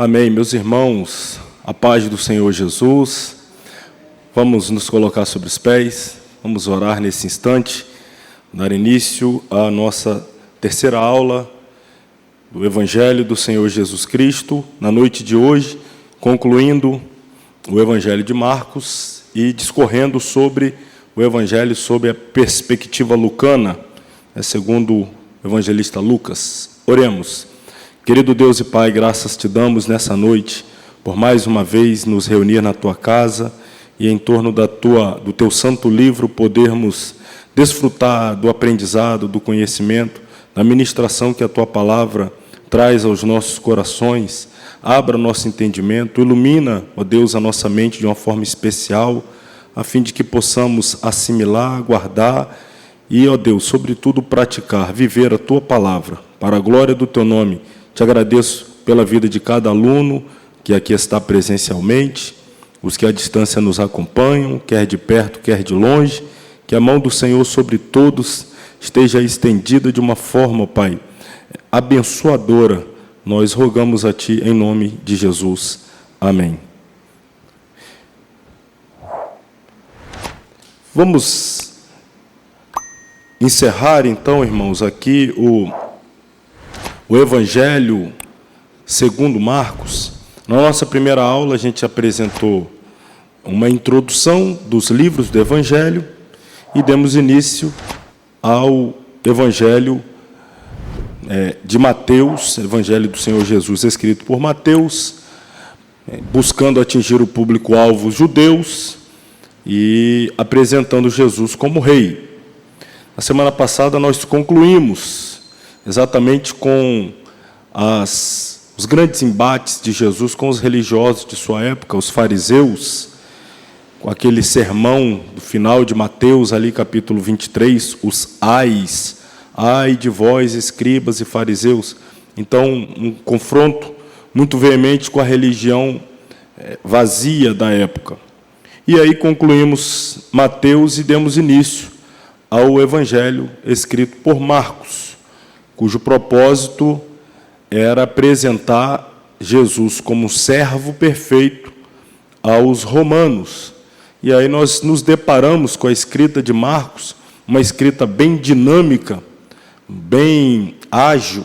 Amém, meus irmãos, a paz do Senhor Jesus. Vamos nos colocar sobre os pés, vamos orar nesse instante, dar início à nossa terceira aula do Evangelho do Senhor Jesus Cristo, na noite de hoje, concluindo o Evangelho de Marcos e discorrendo sobre o Evangelho sob a perspectiva lucana, segundo o evangelista Lucas. Oremos. Querido Deus e Pai, graças te damos nessa noite, por mais uma vez nos reunir na Tua casa e em torno do Teu santo livro podermos desfrutar do aprendizado, do conhecimento, da ministração que a Tua palavra traz aos nossos corações. Abra nosso entendimento, ilumina, ó Deus, a nossa mente de uma forma especial, a fim de que possamos assimilar, guardar e, ó Deus, sobretudo praticar, viver a Tua palavra, para a glória do Teu nome. Te agradeço pela vida de cada aluno que aqui está presencialmente, os que à distância nos acompanham, quer de perto, quer de longe, que a mão do Senhor sobre todos esteja estendida de uma forma, Pai, abençoadora. Nós rogamos a Ti em nome de Jesus. Amém. Vamos encerrar, então, irmãos, aqui o Evangelho segundo Marcos. Na nossa primeira aula, a gente apresentou uma introdução dos livros do Evangelho e demos início ao Evangelho de Mateus, Evangelho do Senhor Jesus, escrito por Mateus, buscando atingir o público-alvo judeus e apresentando Jesus como rei. Na semana passada, nós concluímos exatamente com os grandes embates de Jesus com os religiosos de sua época, os fariseus, com aquele sermão do final de Mateus, ali capítulo 23, os ais, ai de vós, escribas e fariseus. Então, um confronto muito veemente com a religião vazia da época. E aí concluímos Mateus e demos início ao Evangelho escrito por Marcos, cujo propósito era apresentar Jesus como servo perfeito aos romanos. E aí nós nos deparamos com a escrita de Marcos, uma escrita bem dinâmica, bem ágil,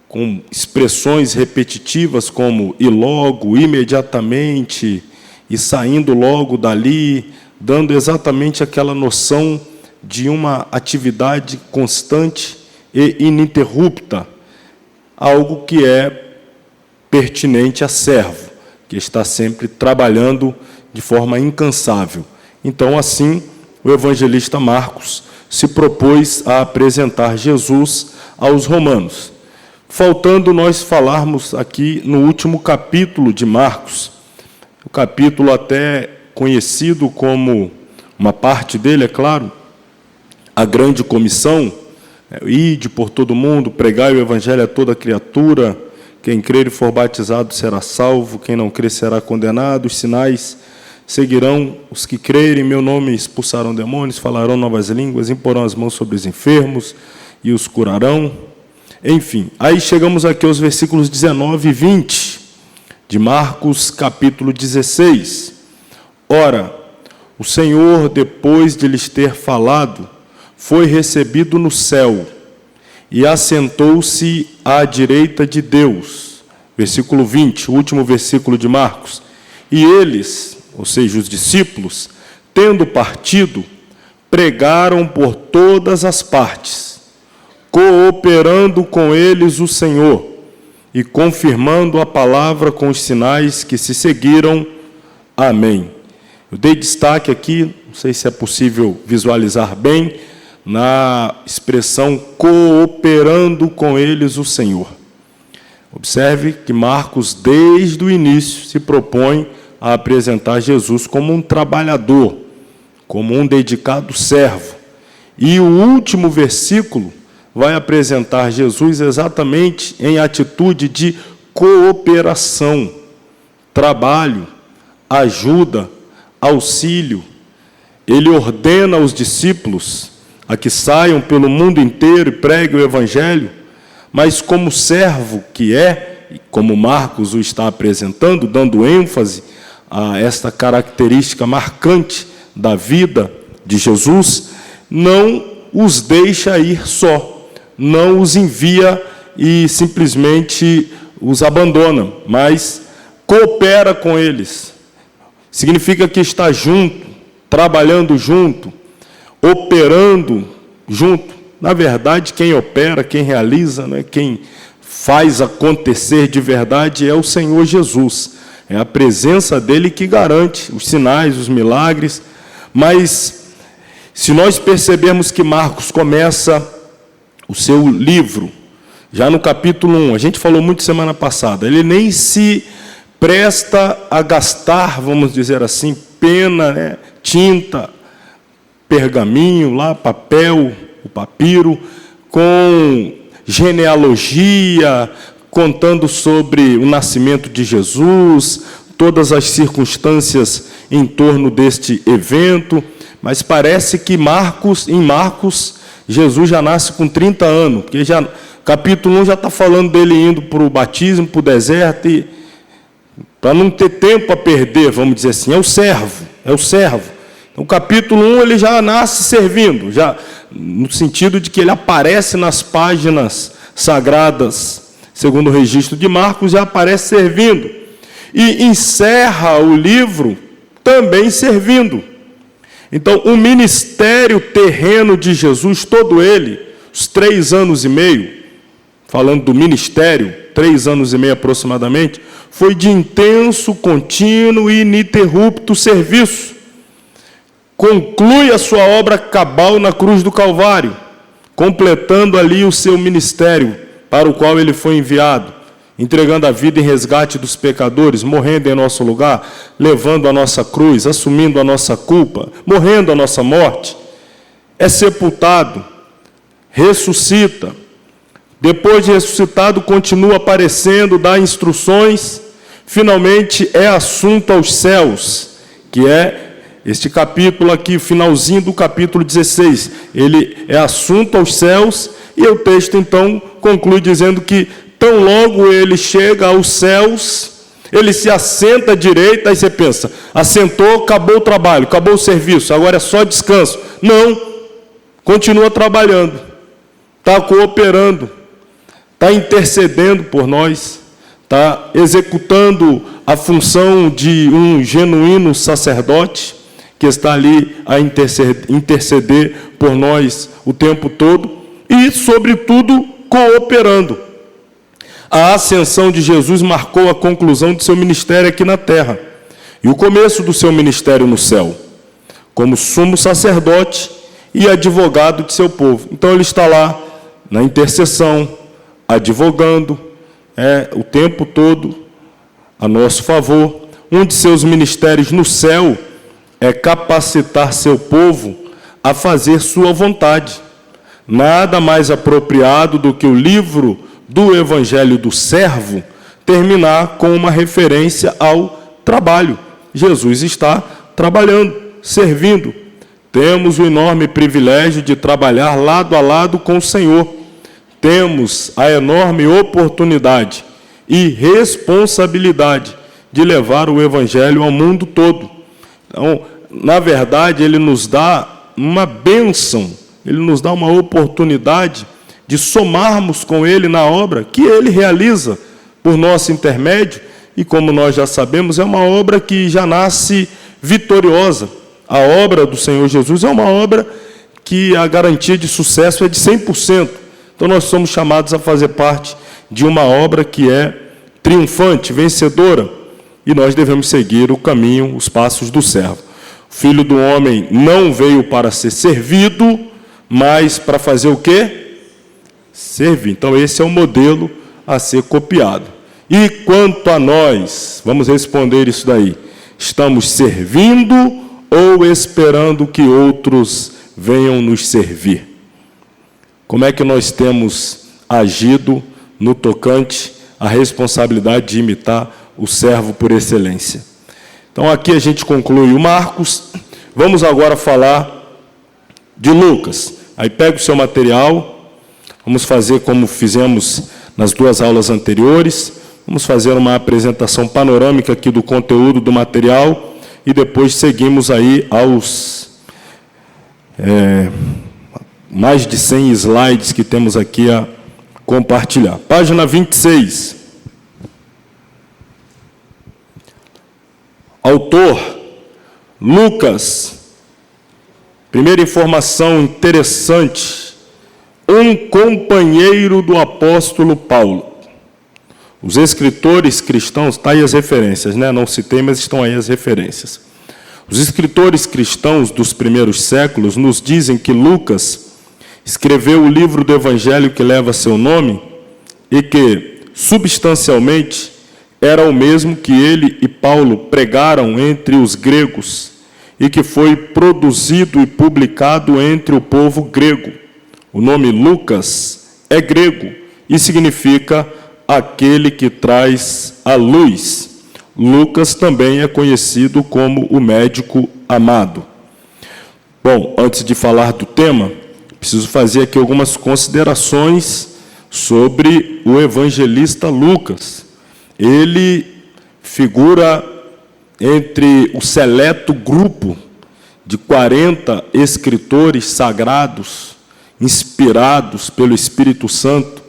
com expressões repetitivas como e logo, imediatamente, e saindo logo dali, dando exatamente aquela noção de uma atividade constante e ininterrupta, algo que é pertinente a servo, que está sempre trabalhando de forma incansável. Então, assim, o evangelista Marcos se propôs a apresentar Jesus aos romanos. Faltando nós falarmos aqui no último capítulo de Marcos, o capítulo até conhecido como, uma parte dele, é claro, a grande comissão, ide por todo mundo, pregai o evangelho a toda criatura, quem crer e for batizado será salvo, quem não crer será condenado, os sinais seguirão os que crerem, em meu nome expulsarão demônios, falarão novas línguas, imporão as mãos sobre os enfermos e os curarão. Enfim, aí chegamos aqui aos versículos 19 e 20, de Marcos capítulo 16. Ora, o Senhor, depois de lhes ter falado, foi recebido no céu e assentou-se à direita de Deus. Versículo 20, o último versículo de Marcos. E eles, ou seja, os discípulos, tendo partido, pregaram por todas as partes, cooperando com eles o Senhor e confirmando a palavra com os sinais que se seguiram. Amém. Eu dei destaque aqui, não sei se é possível visualizar bem, na expressão cooperando com eles o Senhor. Observe que Marcos, desde o início, se propõe a apresentar Jesus como um trabalhador, como um dedicado servo. E o último versículo vai apresentar Jesus exatamente em atitude de cooperação, trabalho, ajuda, auxílio. Ele ordena aos discípulos a que saiam pelo mundo inteiro e preguem o Evangelho, mas como servo que é, como Marcos o está apresentando, dando ênfase a esta característica marcante da vida de Jesus, não os deixa ir só, não os envia e simplesmente os abandona, mas coopera com eles. Significa que está junto, trabalhando junto, operando junto. Na verdade, quem opera, quem realiza, né, quem faz acontecer de verdade é o Senhor Jesus. É a presença dele que garante os sinais, os milagres. Mas, se nós percebermos que Marcos começa o seu livro, já no capítulo 1, a gente falou muito semana passada, ele nem se presta a gastar, vamos dizer assim, pena, né, tinta, pergaminho, lá, papel, o papiro, com genealogia, contando sobre o nascimento de Jesus, todas as circunstâncias em torno deste evento, mas parece que em Marcos, Jesus já nasce com 30 anos, porque capítulo 1 já está falando dele indo para o batismo, para o deserto, e para não ter tempo a perder, vamos dizer assim, é o servo. Então, o capítulo 1 ele já nasce servindo, já no sentido de que ele aparece nas páginas sagradas, segundo o registro de Marcos, já aparece servindo. E encerra o livro também servindo. Então, o ministério terreno de Jesus, todo ele, os 3 anos e meio, falando do ministério, 3 anos e meio aproximadamente, foi de intenso, contínuo e ininterrupto serviço. Conclui a sua obra cabal na cruz do Calvário, completando ali o seu ministério para o qual ele foi enviado, entregando a vida em resgate dos pecadores, morrendo em nosso lugar, levando a nossa cruz, assumindo a nossa culpa, morrendo a nossa morte. É sepultado, ressuscita. Depois de ressuscitado, continua aparecendo, dá instruções, finalmente é assunto aos céus, que é este capítulo aqui, o finalzinho do capítulo 16. Ele é assunto aos céus, e o texto então conclui dizendo que tão logo ele chega aos céus, ele se assenta à direita, aí você pensa, assentou, acabou o trabalho, acabou o serviço, agora é só descanso. Não, continua trabalhando, está cooperando, está intercedendo por nós, está executando a função de um genuíno sacerdote, que está ali a interceder por nós o tempo todo, e, sobretudo, cooperando. A ascensão de Jesus marcou a conclusão de seu ministério aqui na terra, e o começo do seu ministério no céu, como sumo sacerdote e advogado de seu povo. Então, ele está lá, na intercessão, advogando, o tempo todo, a nosso favor. Um de seus ministérios no céu é capacitar seu povo a fazer sua vontade. Nada mais apropriado do que o livro do Evangelho do Servo terminar com uma referência ao trabalho. Jesus está trabalhando, servindo. Temos o enorme privilégio de trabalhar lado a lado com o Senhor. Temos a enorme oportunidade e responsabilidade de levar o Evangelho ao mundo todo. Então, na verdade, ele nos dá uma bênção, ele nos dá uma oportunidade de somarmos com ele na obra que ele realiza por nosso intermédio, e como nós já sabemos, é uma obra que já nasce vitoriosa. A obra do Senhor Jesus é uma obra que a garantia de sucesso é de 100%. Então, nós somos chamados a fazer parte de uma obra que é triunfante, vencedora, e nós devemos seguir o caminho, os passos do servo. O Filho do Homem não veio para ser servido, mas para fazer o quê? Servir. Então, esse é o modelo a ser copiado. E quanto a nós, vamos responder isso daí. Estamos servindo ou esperando que outros venham nos servir? Como é que nós temos agido no tocante à responsabilidade de imitar o servo por excelência? Então, aqui a gente conclui o Marcos. Vamos agora falar de Lucas. Aí pega o seu material, vamos fazer como fizemos nas 2 aulas anteriores. vamos fazer uma apresentação panorâmica aqui do conteúdo do material e depois seguimos aí aos mais de 100 slides que temos aqui a compartilhar. Página 26. Autor, Lucas. Primeira informação interessante. Um companheiro do apóstolo Paulo. Os escritores cristãos, está aí as referências, né? Não citei, mas estão aí as referências. Os escritores cristãos dos primeiros séculos nos dizem que Lucas escreveu o livro do Evangelho que leva seu nome e que, substancialmente, era o mesmo que ele e Paulo pregaram entre os gregos e que foi produzido e publicado entre o povo grego. O nome Lucas é grego e significa aquele que traz a luz. Lucas também é conhecido como o médico amado. Bom, antes de falar do tema, preciso fazer aqui algumas considerações sobre o evangelista Lucas. Ele figura entre o seleto grupo de 40 escritores sagrados, inspirados pelo Espírito Santo,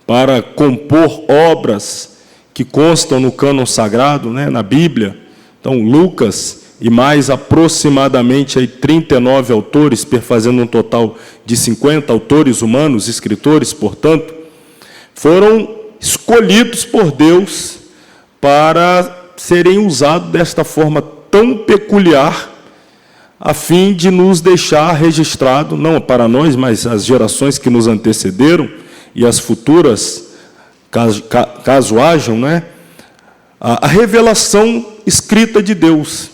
para compor obras que constam no cânon sagrado, né, na Bíblia. Então, Lucas e mais aproximadamente aí 39 autores, perfazendo um total de 50 autores humanos, escritores, portanto, foram escolhidos por Deus para serem usados desta forma tão peculiar, a fim de nos deixar registrado, não para nós, mas as gerações que nos antecederam e as futuras, caso hajam, né, a revelação escrita de Deus.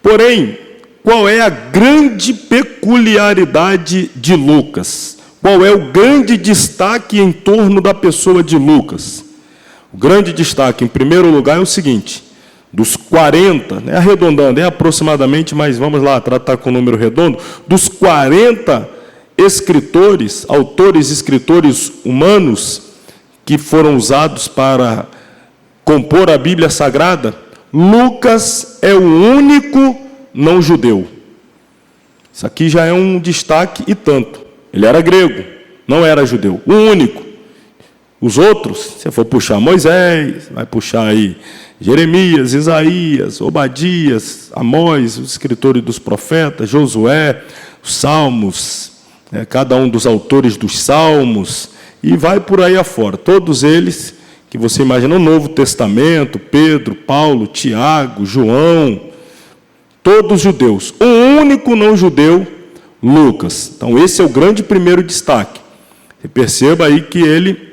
Porém, qual é a grande peculiaridade de Lucas? Qual é o grande destaque em torno da pessoa de Lucas? O grande destaque, em primeiro lugar, é o seguinte: dos 40, né, arredondando, é aproximadamente, mas vamos lá, tratar com o número redondo, dos 40 escritores, autores, escritores humanos, que foram usados para compor a Bíblia Sagrada, Lucas é o único não-judeu. Isso aqui já é um destaque e tanto. Ele era grego, não era judeu, o único. Os outros, se você for puxar Moisés, vai puxar aí Jeremias, Isaías, Obadias, Amós, os escritores dos profetas, Josué, os Salmos, cada um dos autores dos Salmos, e vai por aí afora. Todos eles que você imagina no Novo Testamento, Pedro, Paulo, Tiago, João, todos judeus. O único não judeu, Lucas. Então esse é o grande primeiro destaque. Você perceba aí que ele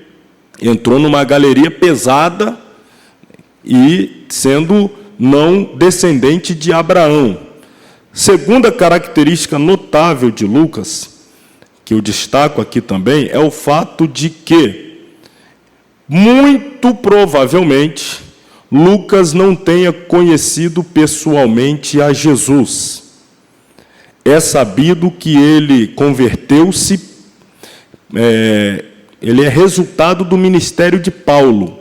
entrou numa galeria pesada e sendo não descendente de Abraão. Segunda característica notável de Lucas, que eu destaco aqui também, é o fato de que, muito provavelmente, Lucas não tenha conhecido pessoalmente a Jesus. É sabido que ele converteu-se, ele é resultado do ministério de Paulo.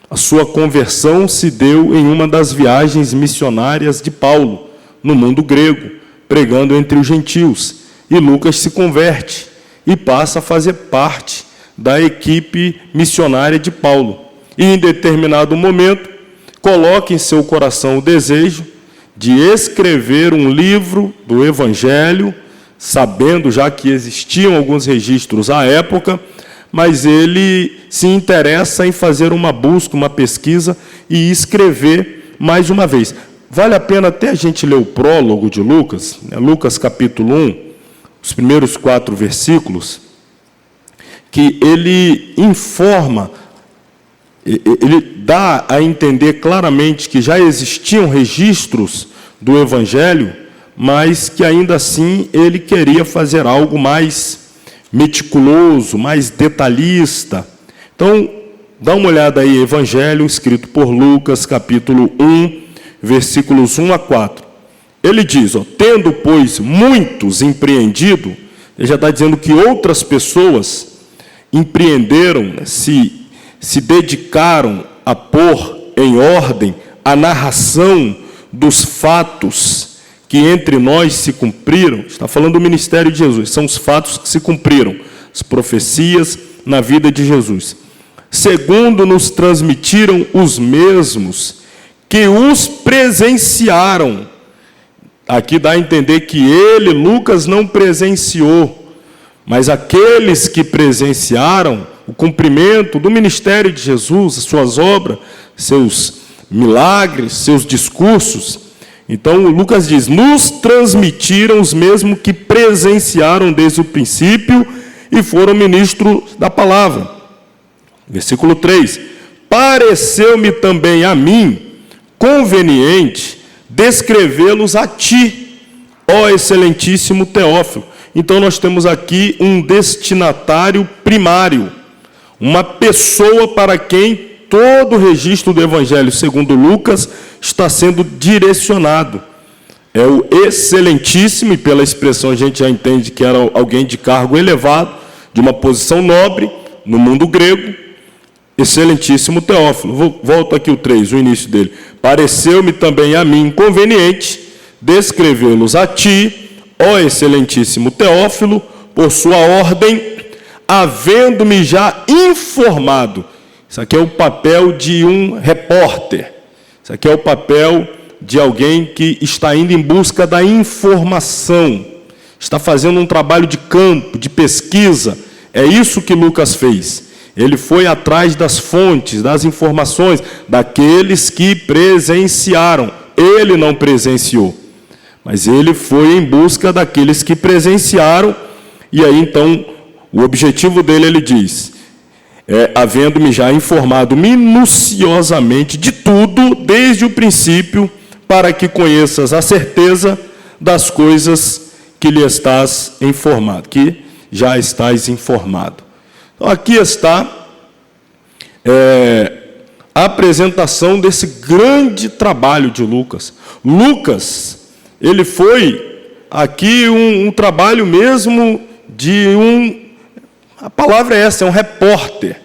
A sua conversão se deu em uma das viagens missionárias de Paulo, no mundo grego, pregando entre os gentios. E Lucas se converte e passa a fazer parte da equipe missionária de Paulo. E, em determinado momento, coloca em seu coração o desejo de escrever um livro do Evangelho, sabendo já que existiam alguns registros à época, mas ele se interessa em fazer uma busca, uma pesquisa e escrever mais uma vez. Vale a pena até a gente ler o prólogo de Lucas, né? Lucas capítulo 1, os primeiros 4 versículos, que ele informa, ele dá a entender claramente que já existiam registros do Evangelho, mas que ainda assim ele queria fazer algo mais meticuloso, mais detalhista. Então, dá uma olhada aí, Evangelho escrito por Lucas, capítulo 1, versículos 1 a 4. Ele diz, tendo, pois, muitos empreendido, ele já está dizendo que outras pessoas empreenderam, se dedicaram a pôr em ordem a narração dos fatos que entre nós se cumpriram. Está falando do ministério de Jesus, são os fatos que se cumpriram, as profecias na vida de Jesus. Segundo nos transmitiram os mesmos que os presenciaram. Aqui dá a entender que ele, Lucas, não presenciou, mas aqueles que presenciaram o cumprimento do ministério de Jesus, as suas obras, seus milagres, seus discursos. Então, Lucas diz, nos transmitiram os mesmos que presenciaram desde o princípio e foram ministros da palavra. Versículo 3, pareceu-me também a mim conveniente descrevê-los a ti, ó excelentíssimo Teófilo. Então, nós temos aqui um destinatário primário, uma pessoa para quem todo o registro do Evangelho, segundo Lucas, está sendo direcionado. É o excelentíssimo, e pela expressão a gente já entende que era alguém de cargo elevado, de uma posição nobre, no mundo grego, excelentíssimo Teófilo. Volto aqui o 3, o início dele. Pareceu-me também a mim conveniente descrevê-los a ti, ó excelentíssimo Teófilo, por sua ordem, havendo-me já informado. Isso aqui é o papel de um repórter. Isso aqui é o papel de alguém que está indo em busca da informação. Está fazendo um trabalho de campo, de pesquisa. É isso que Lucas fez. Ele foi atrás das fontes, das informações, daqueles que presenciaram. Ele não presenciou, mas ele foi em busca daqueles que presenciaram. E aí, então, o objetivo dele, ele diz... havendo-me já informado minuciosamente de tudo, desde o princípio, para que conheças a certeza das coisas que lhe estás informado, que já estás informado. Então, aqui está a apresentação desse grande trabalho de Lucas. Lucas, ele foi aqui um trabalho mesmo de a palavra é essa, é um repórter,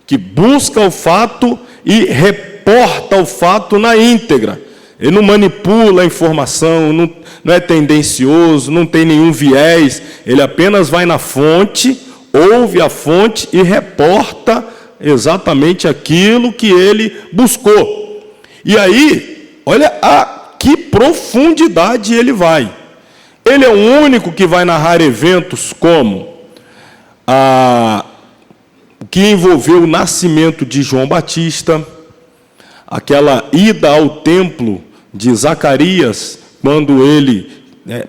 que busca o fato e reporta o fato na íntegra. Ele não manipula a informação, não é tendencioso, não tem nenhum viés, ele apenas vai na fonte, ouve a fonte e reporta exatamente aquilo que ele buscou. E aí, olha a que profundidade ele vai. Ele é o único que vai narrar eventos como o que envolveu o nascimento de João Batista, aquela ida ao templo de Zacarias, quando ele,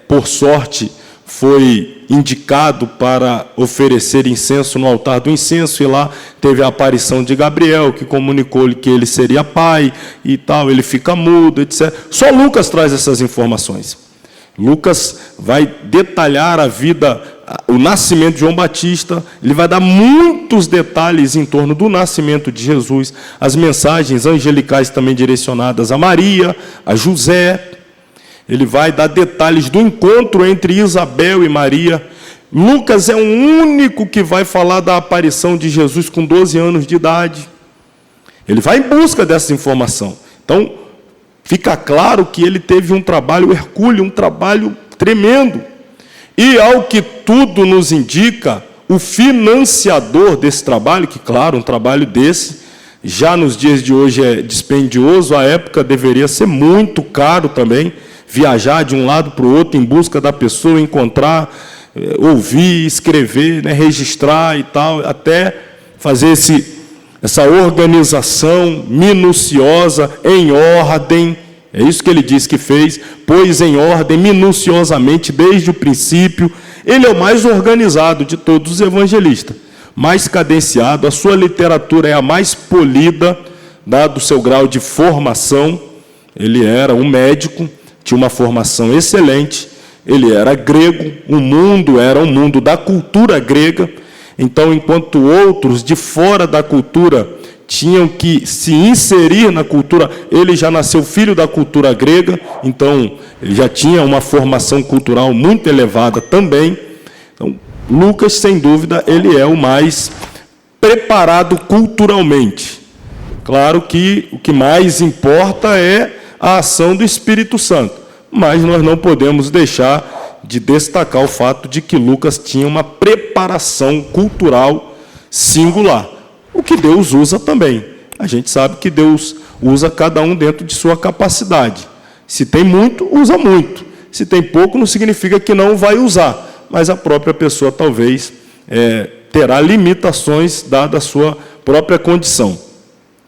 por sorte, foi indicado para oferecer incenso no altar do incenso, e lá teve a aparição de Gabriel, que comunicou-lhe que ele seria pai e tal, ele fica mudo, etc. Só Lucas traz essas informações. Lucas vai detalhar a vida, o nascimento de João Batista, ele vai dar muitos detalhes em torno do nascimento de Jesus, as mensagens angelicais também direcionadas a Maria, a José. Ele vai dar detalhes do encontro entre Isabel e Maria. Lucas é o único que vai falar da aparição de Jesus com 12 anos de idade. Ele vai em busca dessa informação. Então, fica claro que ele teve um trabalho hercúleo, um trabalho tremendo. E, ao que tudo nos indica, o financiador desse trabalho, que, claro, um trabalho desse, já nos dias de hoje é dispendioso, à época deveria ser muito caro também, viajar de um lado para o outro em busca da pessoa, encontrar, ouvir, escrever, registrar e tal, até fazer essa organização minuciosa, em ordem. É isso que ele diz que fez, pôs em ordem minuciosamente desde o princípio. Ele é o mais organizado de todos os evangelistas, mais cadenciado, a sua literatura é a mais polida, dado o seu grau de formação. Ele era um médico, tinha uma formação excelente, ele era grego, o mundo era um mundo da cultura grega. Então, enquanto outros de fora da cultura tinham que se inserir na cultura, ele já nasceu filho da cultura grega, então ele já tinha uma formação cultural muito elevada também. Então, Lucas, sem dúvida, ele é o mais preparado culturalmente. Claro que o que mais importa é a ação do Espírito Santo, mas nós não podemos deixar de destacar o fato de que Lucas tinha uma preparação cultural singular, o que Deus usa também. A gente sabe que Deus usa cada um dentro de sua capacidade. Se tem muito, usa muito. Se tem pouco, não significa que não vai usar, mas a própria pessoa talvez terá limitações dada a sua própria condição.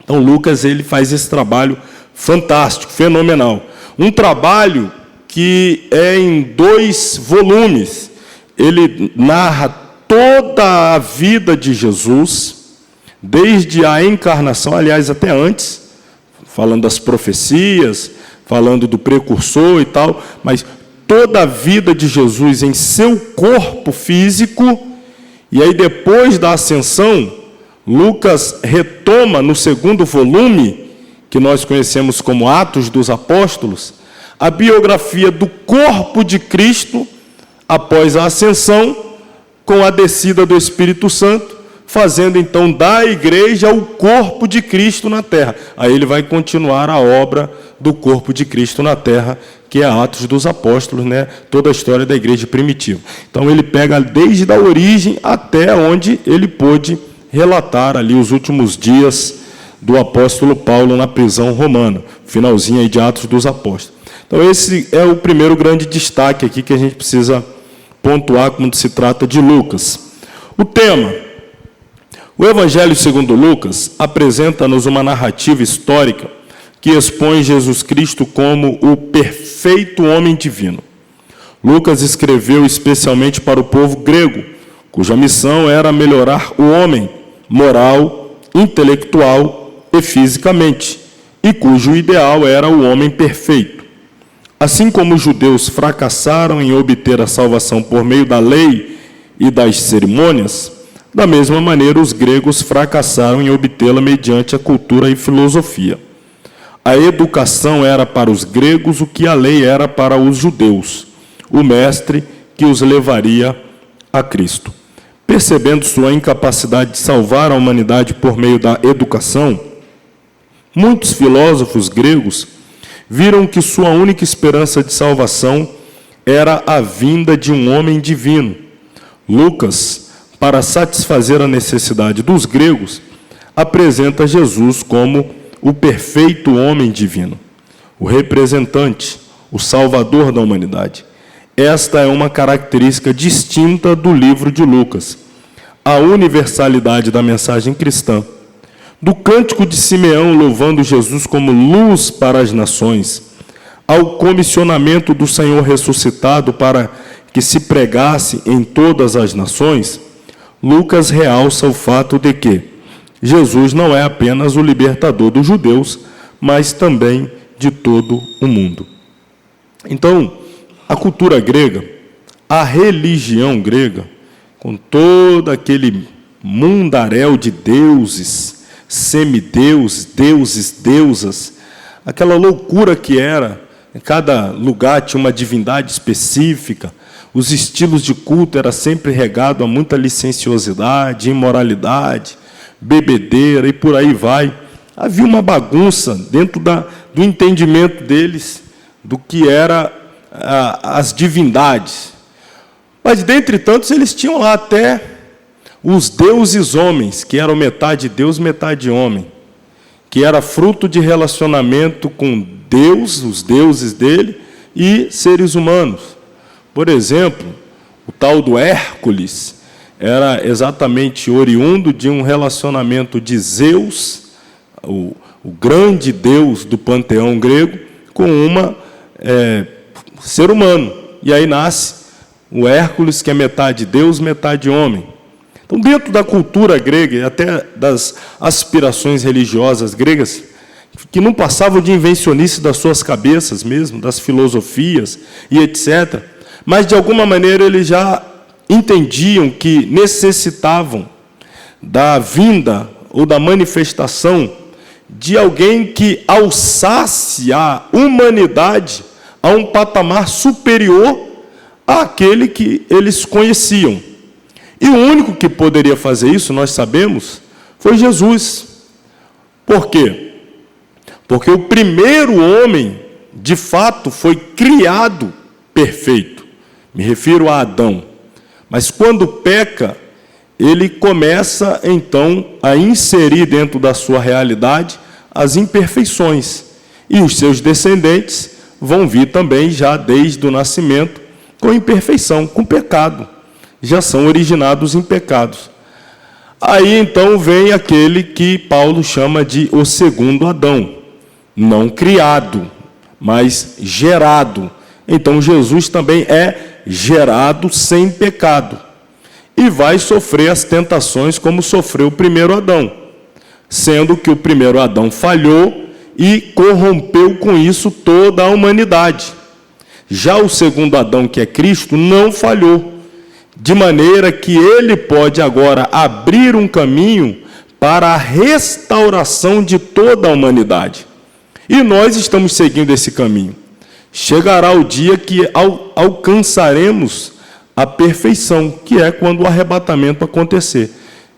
Então, Lucas ele faz esse trabalho fantástico, fenomenal. Um trabalho que é em 2 volumes. Ele narra toda a vida de Jesus, desde a encarnação, aliás, até antes, falando das profecias, falando do precursor e tal, mas toda a vida de Jesus em seu corpo físico, e aí depois da ascensão, Lucas retoma no 2º volume, que nós conhecemos como Atos dos Apóstolos, a biografia do corpo de Cristo após a ascensão, com a descida do Espírito Santo, fazendo então da igreja o corpo de Cristo na terra. Aí ele vai continuar a obra do corpo de Cristo na terra, que é Atos dos Apóstolos, né? Toda a história da igreja primitiva. Então ele pega desde a origem até onde ele pôde relatar ali os últimos dias do apóstolo Paulo na prisão romana, finalzinho aí de Atos dos Apóstolos. Então esse é o primeiro grande destaque aqui que a gente precisa pontuar quando se trata de Lucas. O tema: o Evangelho segundo Lucas apresenta-nos uma narrativa histórica que expõe Jesus Cristo como o perfeito homem divino. Lucas escreveu especialmente para o povo grego, cuja missão era melhorar o homem moral, intelectual e fisicamente, e cujo ideal era o homem perfeito. Assim como os judeus fracassaram em obter a salvação por meio da lei e das cerimônias, da mesma maneira os gregos fracassaram em obtê-la mediante a cultura e filosofia. A educação era para os gregos o que a lei era para os judeus, o mestre que os levaria a Cristo. Percebendo sua incapacidade de salvar a humanidade por meio da educação, muitos filósofos gregos viram que sua única esperança de salvação era a vinda de um homem divino. Lucas, para satisfazer a necessidade dos gregos, apresenta Jesus como o perfeito homem divino, o representante, o salvador da humanidade. Esta é uma característica distinta do livro de Lucas, a universalidade da mensagem cristã. Do cântico de Simeão louvando Jesus como luz para as nações, ao comissionamento do Senhor ressuscitado para que se pregasse em todas as nações, Lucas realça o fato de que Jesus não é apenas o libertador dos judeus, mas também de todo o mundo. Então, a cultura grega, a religião grega, com todo aquele mundaréu de deuses, semideuses, deuses, deusas, aquela loucura que era, em cada lugar tinha uma divindade específica, os estilos de culto eram sempre regados a muita licenciosidade, imoralidade, bebedeira e por aí vai. Havia uma bagunça dentro do entendimento deles do que era as divindades. Mas, dentre tantos, eles tinham lá até os deuses homens, que eram metade Deus, metade homem, que era fruto de relacionamento com Deus, os deuses dele, e seres humanos. Por exemplo, o tal do Hércules era exatamente oriundo de um relacionamento de Zeus, o grande deus do panteão grego, com uma ser humano. E aí nasce o Hércules, que é metade Deus, metade homem. Então, dentro da cultura grega, e até das aspirações religiosas gregas, que não passavam de invencionice das suas cabeças mesmo, das filosofias e etc., mas, de alguma maneira, eles já entendiam que necessitavam da vinda ou da manifestação de alguém que alçasse a humanidade a um patamar superior àquele que eles conheciam. E o único que poderia fazer isso, nós sabemos, foi Jesus. Por quê? Porque o primeiro homem, de fato, foi criado perfeito. Me refiro a Adão. Mas quando peca, ele começa, então, a inserir dentro da sua realidade as imperfeições. E os seus descendentes vão vir também, já desde o nascimento, com imperfeição, com pecado. Já são originados em pecados. Aí, então, vem aquele que Paulo chama de o segundo Adão. Não criado, mas gerado. Então, Jesus também é gerado sem pecado. E vai sofrer as tentações como sofreu o primeiro Adão. Sendo que o primeiro Adão falhou e corrompeu com isso toda a humanidade. Já o segundo Adão, que é Cristo, não falhou. De maneira que ele pode agora abrir um caminho para a restauração de toda a humanidade. E nós estamos seguindo esse caminho. Chegará o dia que alcançaremos a perfeição, que é quando o arrebatamento acontecer.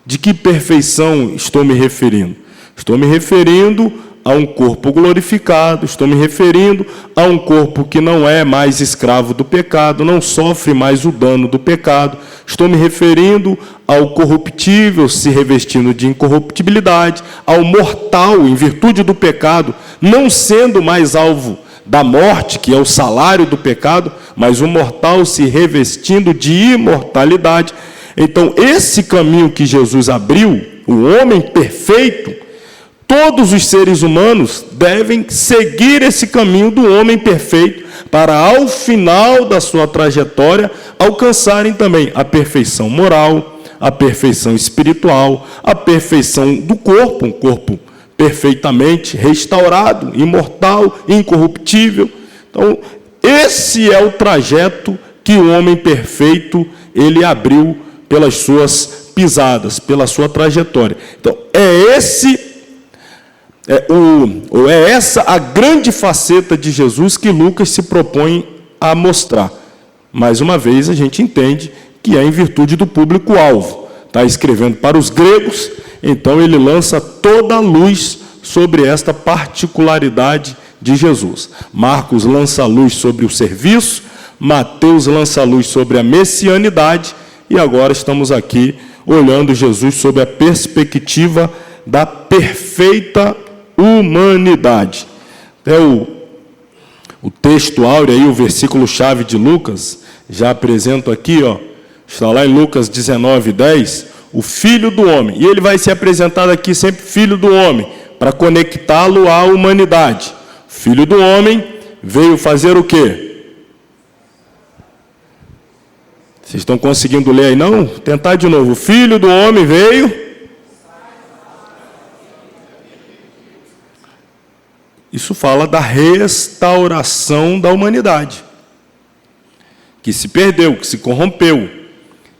De que perfeição estou me referindo? Estou me referindo a um corpo glorificado, estou me referindo a um corpo que não é mais escravo do pecado, não sofre mais o dano do pecado, estou me referindo ao corruptível se revestindo de incorruptibilidade, ao mortal em virtude do pecado, não sendo mais alvo da morte, que é o salário do pecado, mas o mortal se revestindo de imortalidade. Então, esse caminho que Jesus abriu, o homem perfeito, todos os seres humanos devem seguir esse caminho do homem perfeito para, ao final da sua trajetória, alcançarem também a perfeição moral, a perfeição espiritual, a perfeição do corpo, um corpo perfeitamente restaurado, imortal, incorruptível. Então, esse é o trajeto que o homem perfeito ele abriu pelas suas pisadas, pela sua trajetória. Então, é essa a grande faceta de Jesus que Lucas se propõe a mostrar. Mais uma vez, a gente entende que é em virtude do público-alvo. Está escrevendo para os gregos, então ele lança toda a luz sobre esta particularidade de Jesus. Marcos lança a luz sobre o serviço, Mateus lança a luz sobre a messianidade, e agora estamos aqui olhando Jesus sob a perspectiva da perfeita humanidade. Até o texto áureo, aí, o versículo-chave de Lucas, já apresento aqui, está lá em Lucas 19:10, o Filho do Homem. E ele vai ser apresentado aqui sempre Filho do Homem, para conectá-lo à humanidade. O Filho do Homem veio fazer o quê? Vocês estão conseguindo ler aí, não? Tentar de novo. O Filho do Homem veio... Isso fala da restauração da humanidade, que se perdeu, que se corrompeu.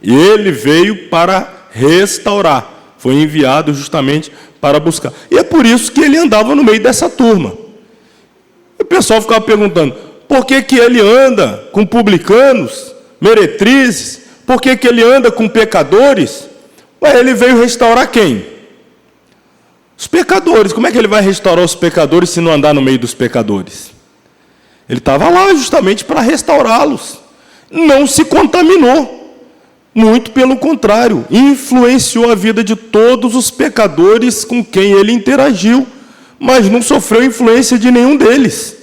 E ele veio para restaurar. Foi enviado justamente para buscar. E é por isso que ele andava no meio dessa turma. E o pessoal ficava perguntando, por que que ele anda com publicanos, meretrizes? Por que que ele anda com pecadores? Ué, ele veio restaurar quem? Os pecadores. Como é que ele vai restaurar os pecadores se não andar no meio dos pecadores? Ele estava lá justamente para restaurá-los. Não se contaminou. Muito pelo contrário, influenciou a vida de todos os pecadores com quem ele interagiu, mas não sofreu influência de nenhum deles.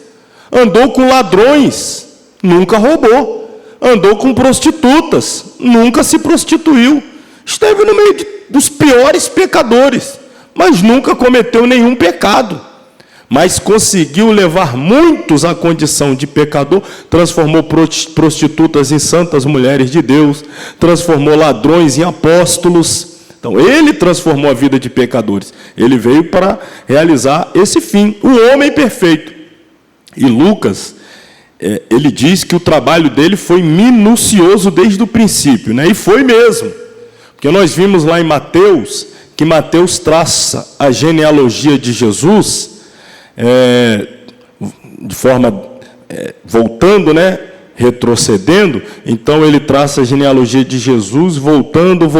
Andou com ladrões, nunca roubou. Andou com prostitutas, nunca se prostituiu. Esteve no meio dos piores pecadores, mas nunca cometeu nenhum pecado. Mas conseguiu levar muitos à condição de pecador, transformou prostitutas em santas mulheres de Deus, transformou ladrões em apóstolos. Então, ele transformou a vida de pecadores. Ele veio para realizar esse fim, o homem perfeito. E Lucas, ele diz que o trabalho dele foi minucioso desde o princípio, né? E foi mesmo, porque nós vimos lá em Mateus, que Mateus traça a genealogia de Jesus, de forma voltando, né, retrocedendo. Então ele traça a genealogia de Jesus voltando.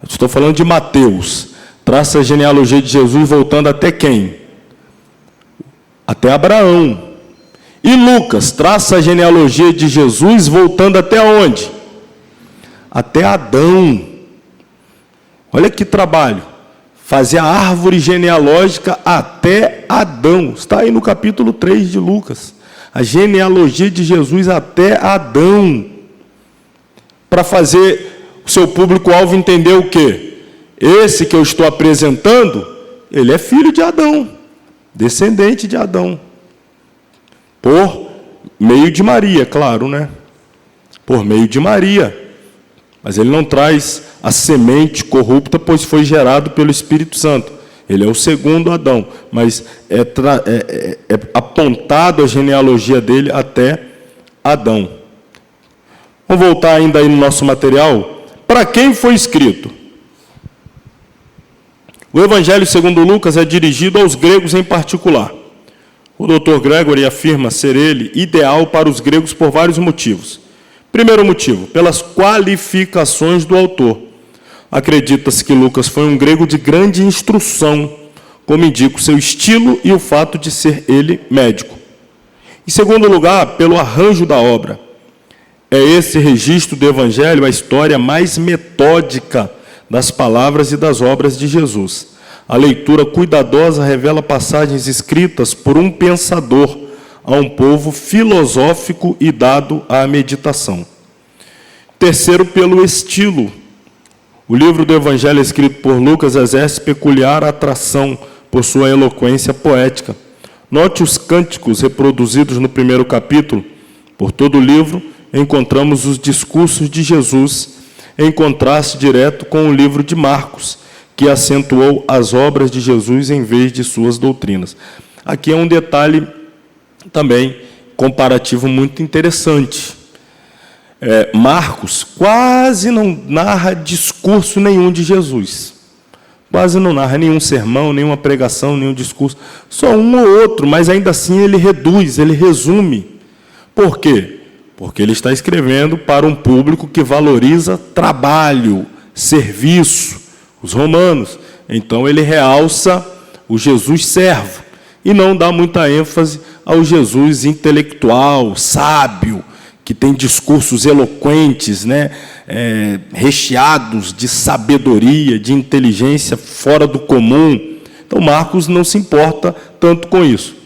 Estou falando de Mateus, traça a genealogia de Jesus voltando até quem? Até Abraão. E Lucas traça a genealogia de Jesus voltando até onde? Até Adão. Olha que trabalho. Fazer a árvore genealógica até Adão. Está aí no capítulo 3 de Lucas. A genealogia de Jesus até Adão. Para fazer o seu público-alvo entender o quê? Esse que eu estou apresentando, ele é filho de Adão, descendente de Adão. Por meio de Maria, claro, né? Por meio de Maria. Mas ele não traz a semente corrupta, pois foi gerado pelo Espírito Santo. Ele é o segundo Adão, mas é apontado a genealogia dele até Adão. Vamos voltar ainda aí no nosso material. Para quem foi escrito? O Evangelho segundo Lucas é dirigido aos gregos em particular. O Dr. Gregory afirma ser ele ideal para os gregos por vários motivos. Primeiro motivo, pelas qualificações do autor. Acredita-se que Lucas foi um grego de grande instrução, como indica o seu estilo e o fato de ser ele médico. Em segundo lugar, pelo arranjo da obra. É esse registro do Evangelho a história mais metódica das palavras e das obras de Jesus. A leitura cuidadosa revela passagens escritas por um pensador a um povo filosófico e dado à meditação. Terceiro, pelo estilo. O livro do Evangelho escrito por Lucas exerce peculiar atração por sua eloquência poética. Note os cânticos reproduzidos no primeiro capítulo. Por todo o livro, encontramos os discursos de Jesus, em contraste direto com o livro de Marcos, que acentuou as obras de Jesus em vez de suas doutrinas. Aqui é um detalhe também comparativo muito interessante. Marcos quase não narra discurso nenhum de Jesus. Quase não narra nenhum sermão, nenhuma pregação, nenhum discurso. Só um ou outro, mas ainda assim ele reduz, ele resume. Por quê? Porque ele está escrevendo para um público que valoriza trabalho, serviço, os romanos. Então ele realça o Jesus servo e não dá muita ênfase ao Jesus intelectual, sábio, que tem discursos eloquentes, né, recheados de sabedoria, de inteligência fora do comum. Então Marcos não se importa tanto com isso.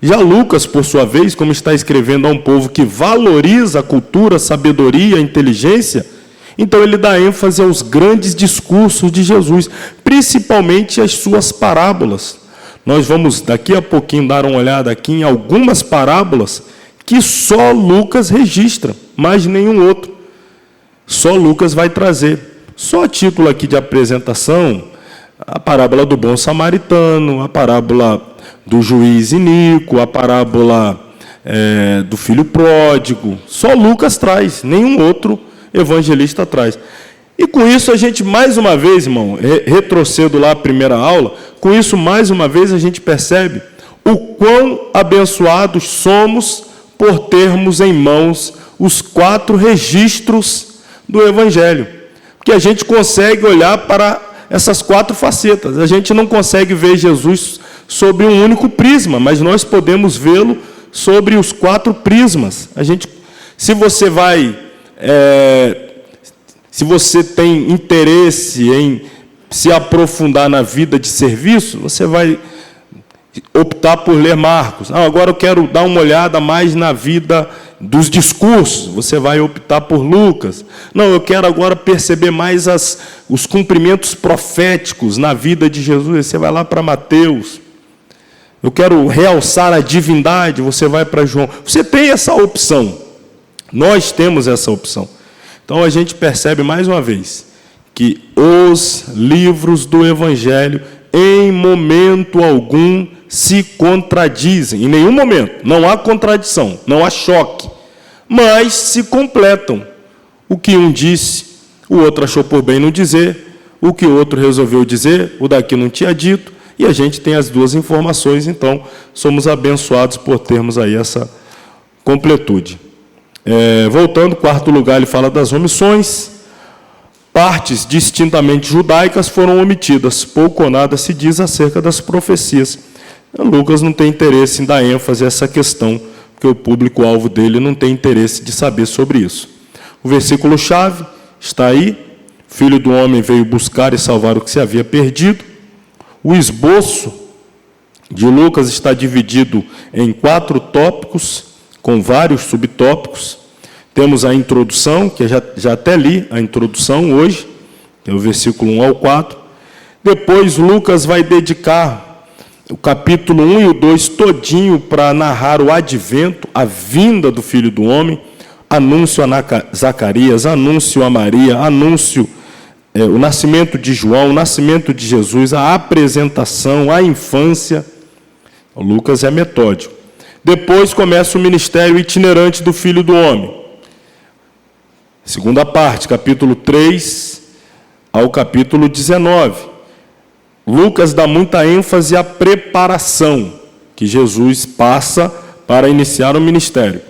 Já Lucas, por sua vez, como está escrevendo a um povo que valoriza a cultura, a sabedoria, a inteligência, então ele dá ênfase aos grandes discursos de Jesus, principalmente as suas parábolas. Nós vamos daqui a pouquinho dar uma olhada aqui em algumas parábolas que só Lucas registra, mais nenhum outro. Só Lucas vai trazer. Só a título aqui de apresentação, a parábola do bom samaritano, a parábola do juiz iníquo, a parábola do filho pródigo. Só Lucas traz, nenhum outro evangelista traz. E com isso a gente, mais uma vez, irmão, retrocedo lá à primeira aula, com isso, mais uma vez, a gente percebe o quão abençoados somos por termos em mãos os 4 registros do Evangelho. Porque a gente consegue olhar para essas 4 facetas. A gente não consegue ver Jesus sobre um único prisma, mas nós podemos vê-lo sobre os 4 prismas. Se você tem interesse em se aprofundar na vida de serviço, você vai optar por ler Marcos. Agora eu quero dar uma olhada mais na vida dos discursos, você vai optar por Lucas. Não, eu quero agora perceber mais os cumprimentos proféticos na vida de Jesus, você vai lá para Mateus. Eu quero realçar a divindade, você vai para João. Você tem essa opção. Nós temos essa opção. Então a gente percebe mais uma vez que os livros do Evangelho, em momento algum, se contradizem. Em nenhum momento. Não há contradição, não há choque. Mas se completam. O que um disse, o outro achou por bem não dizer. O que o outro resolveu dizer, o daqui não tinha dito. E a gente tem as 2 informações, então somos abençoados por termos aí essa completude. Voltando, 4º lugar, ele fala das omissões. Partes distintamente judaicas foram omitidas. Pouco ou nada se diz acerca das profecias. Lucas não tem interesse em dar ênfase a essa questão, porque o público-alvo dele não tem interesse de saber sobre isso. O versículo-chave está aí. Filho do homem veio buscar e salvar o que se havia perdido. O esboço de Lucas está dividido em 4 tópicos, com vários subtópicos. Temos a introdução, que eu já até li a introdução hoje, que é o versículo 1 ao 4. Depois, Lucas vai dedicar o capítulo 1 e o 2 todinho para narrar o advento, a vinda do Filho do Homem, anúncio a Zacarias, anúncio a Maria, anúncio o nascimento de João, o nascimento de Jesus, a apresentação, a infância. O Lucas é metódico. Depois começa o ministério itinerante do Filho do Homem. Segunda parte, capítulo 3 ao capítulo 19. Lucas dá muita ênfase à preparação que Jesus passa para iniciar o ministério.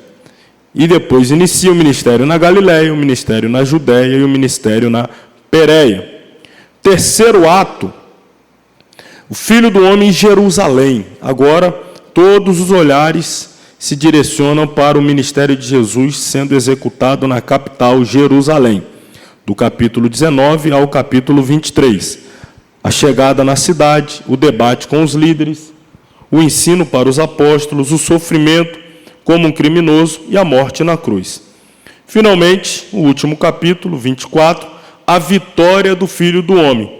E depois inicia o ministério na Galiléia, o ministério na Judéia e o ministério na Pérea. Terceiro ato, o Filho do Homem em Jerusalém. Agora, todos os olhares se direcionam para o ministério de Jesus sendo executado na capital, Jerusalém, do capítulo 19 ao capítulo 23. A chegada na cidade, o debate com os líderes, o ensino para os apóstolos, o sofrimento como um criminoso e a morte na cruz. Finalmente, o último capítulo, 24, a vitória do Filho do Homem,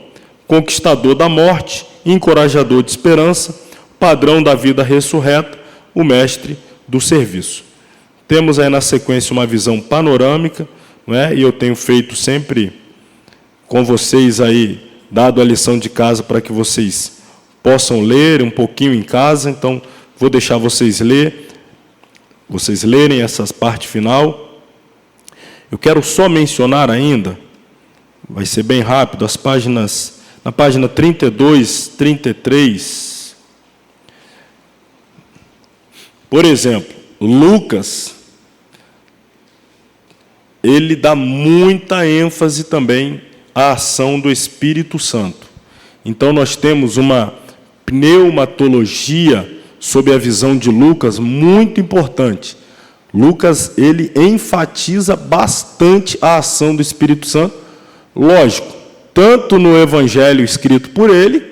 conquistador da morte, encorajador de esperança, padrão da vida ressurreta, o mestre do serviço. Temos aí na sequência uma visão panorâmica, não é? E eu tenho feito sempre com vocês aí, dado a lição de casa para que vocês possam ler um pouquinho em casa, então vou deixar vocês lerem essa parte final. Eu quero só mencionar ainda, vai ser bem rápido, as páginas, na página 32, 33, por exemplo, Lucas, ele dá muita ênfase também à ação do Espírito Santo. Então, nós temos uma pneumatologia sob a visão de Lucas muito importante. Lucas, ele enfatiza bastante a ação do Espírito Santo, lógico, tanto no Evangelho escrito por ele,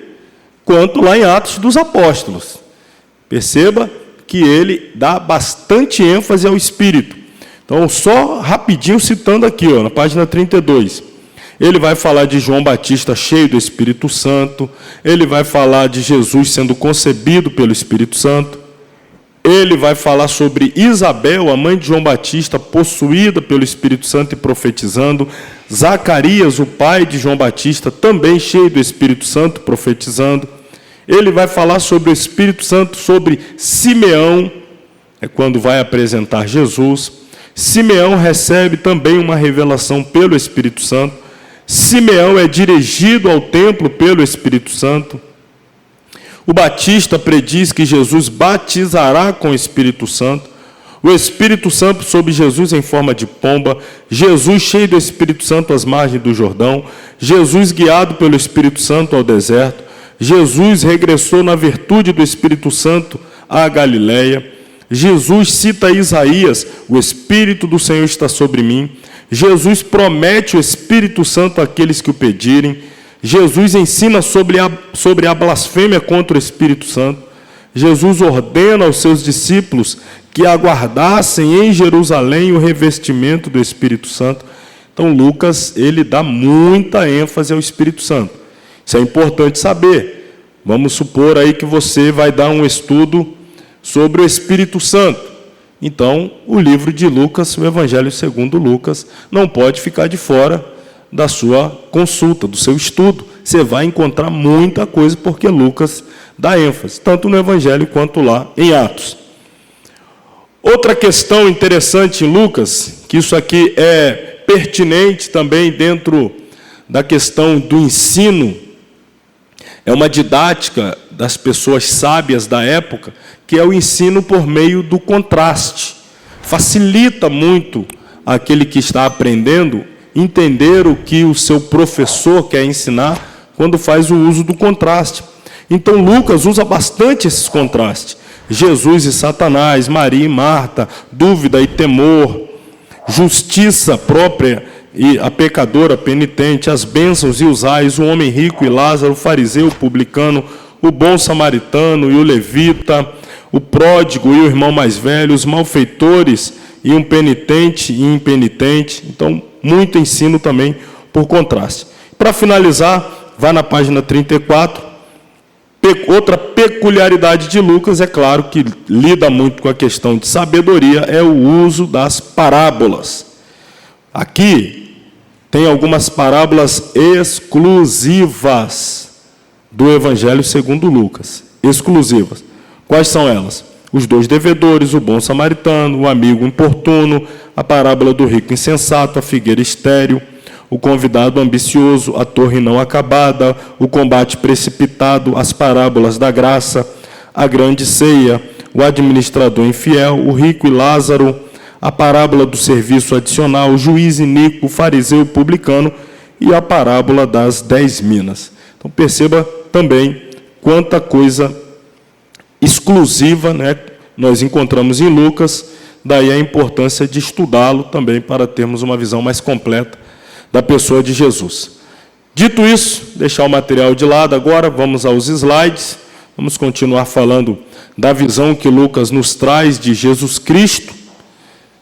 quanto lá em Atos dos Apóstolos. Perceba que ele dá bastante ênfase ao Espírito. Então, só rapidinho citando aqui, na página 32. Ele vai falar de João Batista cheio do Espírito Santo, ele vai falar de Jesus sendo concebido pelo Espírito Santo, ele vai falar sobre Isabel, a mãe de João Batista, possuída pelo Espírito Santo e profetizando, Zacarias, o pai de João Batista, também cheio do Espírito Santo, profetizando. Ele vai falar sobre o Espírito Santo, sobre Simeão, quando vai apresentar Jesus. Simeão recebe também uma revelação pelo Espírito Santo. Simeão é dirigido ao templo pelo Espírito Santo. O Batista prediz que Jesus batizará com o Espírito Santo. O Espírito Santo sobre Jesus em forma de pomba. Jesus cheio do Espírito Santo às margens do Jordão. Jesus guiado pelo Espírito Santo ao deserto. Jesus regressou na virtude do Espírito Santo à Galiléia. Jesus cita Isaías, o Espírito do Senhor está sobre mim. Jesus promete o Espírito Santo àqueles que o pedirem. Jesus ensina sobre a blasfêmia contra o Espírito Santo. Jesus ordena aos seus discípulos que aguardassem em Jerusalém o revestimento do Espírito Santo. Então, Lucas, ele dá muita ênfase ao Espírito Santo. Isso é importante saber. Vamos supor aí que você vai dar um estudo sobre o Espírito Santo. Então, o livro de Lucas, o Evangelho segundo Lucas, não pode ficar de fora da sua consulta, do seu estudo. Você vai encontrar muita coisa, porque Lucas dá ênfase, tanto no Evangelho quanto lá em Atos. Outra questão interessante em Lucas, que isso aqui é pertinente também dentro da questão do ensino, é uma didática das pessoas sábias da época, que é o ensino por meio do contraste. Facilita muito aquele que está aprendendo entender o que o seu professor quer ensinar quando faz o uso do contraste. Então, Lucas usa bastante esses contrastes. Jesus e Satanás, Maria e Marta, dúvida e temor, justiça própria e a pecadora penitente, as bênçãos e os ais, o homem rico e Lázaro, o fariseu, o publicano, o bom samaritano e o levita, o pródigo e o irmão mais velho, os malfeitores e um penitente e impenitente. Então, muito ensino também por contraste. Para finalizar, vai na página 34. Outra peculiaridade de Lucas, é claro que lida muito com a questão de sabedoria, é o uso das parábolas. Aqui tem algumas parábolas exclusivas do Evangelho segundo Lucas. Exclusivas. Quais são elas? Os dois devedores, o bom samaritano, o amigo importuno, a parábola do rico insensato, a figueira estéril, o convidado ambicioso, a torre não acabada, o combate precipitado, as parábolas da graça, a grande ceia, o administrador infiel, o rico e Lázaro, a parábola do serviço adicional, o juiz iníquo, o fariseu publicano e a parábola das 10 minas. Então perceba também quanta coisa exclusiva, né, nós encontramos em Lucas, daí a importância de estudá-lo também para termos uma visão mais completa da pessoa de Jesus. Dito isso, deixar o material de lado agora, vamos aos slides, vamos continuar falando da visão que Lucas nos traz de Jesus Cristo,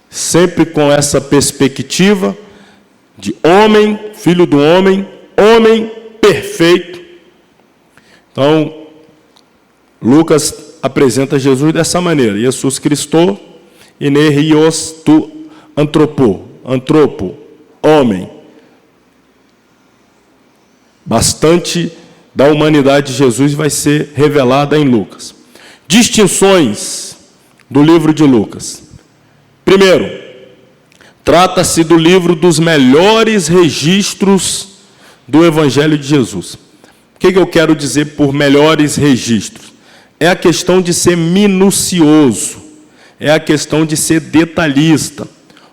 sempre com essa perspectiva de homem, filho do homem, homem perfeito. Então, Lucas apresenta Jesus dessa maneira: Jesus Cristo, enerios tu antropo, homem. Bastante da humanidade de Jesus vai ser revelada em Lucas. Distinções do livro de Lucas. Primeiro, trata-se do livro dos melhores registros do Evangelho de Jesus. O que eu quero dizer por melhores registros? É a questão de ser minucioso, é a questão de ser detalhista.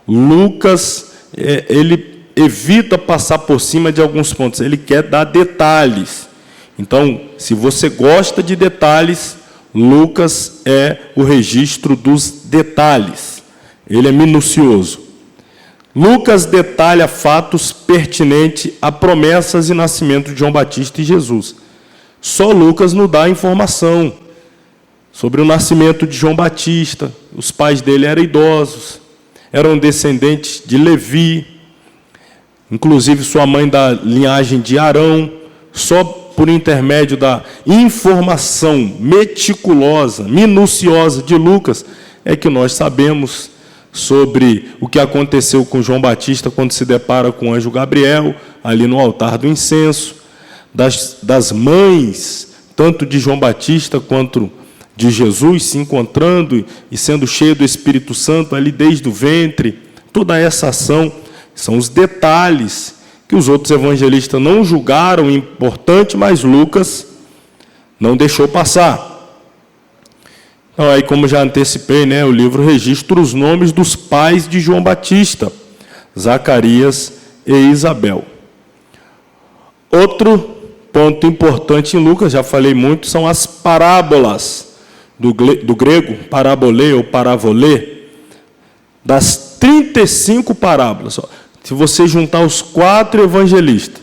Lucas, ele evita passar por cima de alguns pontos, ele quer dar detalhes. Então, se você gosta de detalhes, Lucas é o registro dos detalhes. Ele é minucioso. Lucas detalha fatos pertinentes a promessas e nascimento de João Batista e Jesus. Só Lucas nos dá informação sobre o nascimento de João Batista. Os pais dele eram idosos, eram descendentes de Levi, inclusive sua mãe da linhagem de Arão. Só por intermédio da informação meticulosa, minuciosa de Lucas, é que nós sabemos sobre o que aconteceu com João Batista quando se depara com o anjo Gabriel, ali no altar do incenso, das mães, tanto de João Batista quanto de Jesus, se encontrando e sendo cheio do Espírito Santo ali desde o ventre. Toda essa ação são os detalhes que os outros evangelistas não julgaram importante, mas Lucas não deixou passar. Então, aí, como já antecipei, né, o livro registra os nomes dos pais de João Batista, Zacarias e Isabel. Outro ponto importante em Lucas, já falei muito, são as parábolas, do grego, parabolê ou paravolê, das 35 parábolas. Se você juntar os 4 evangelistas,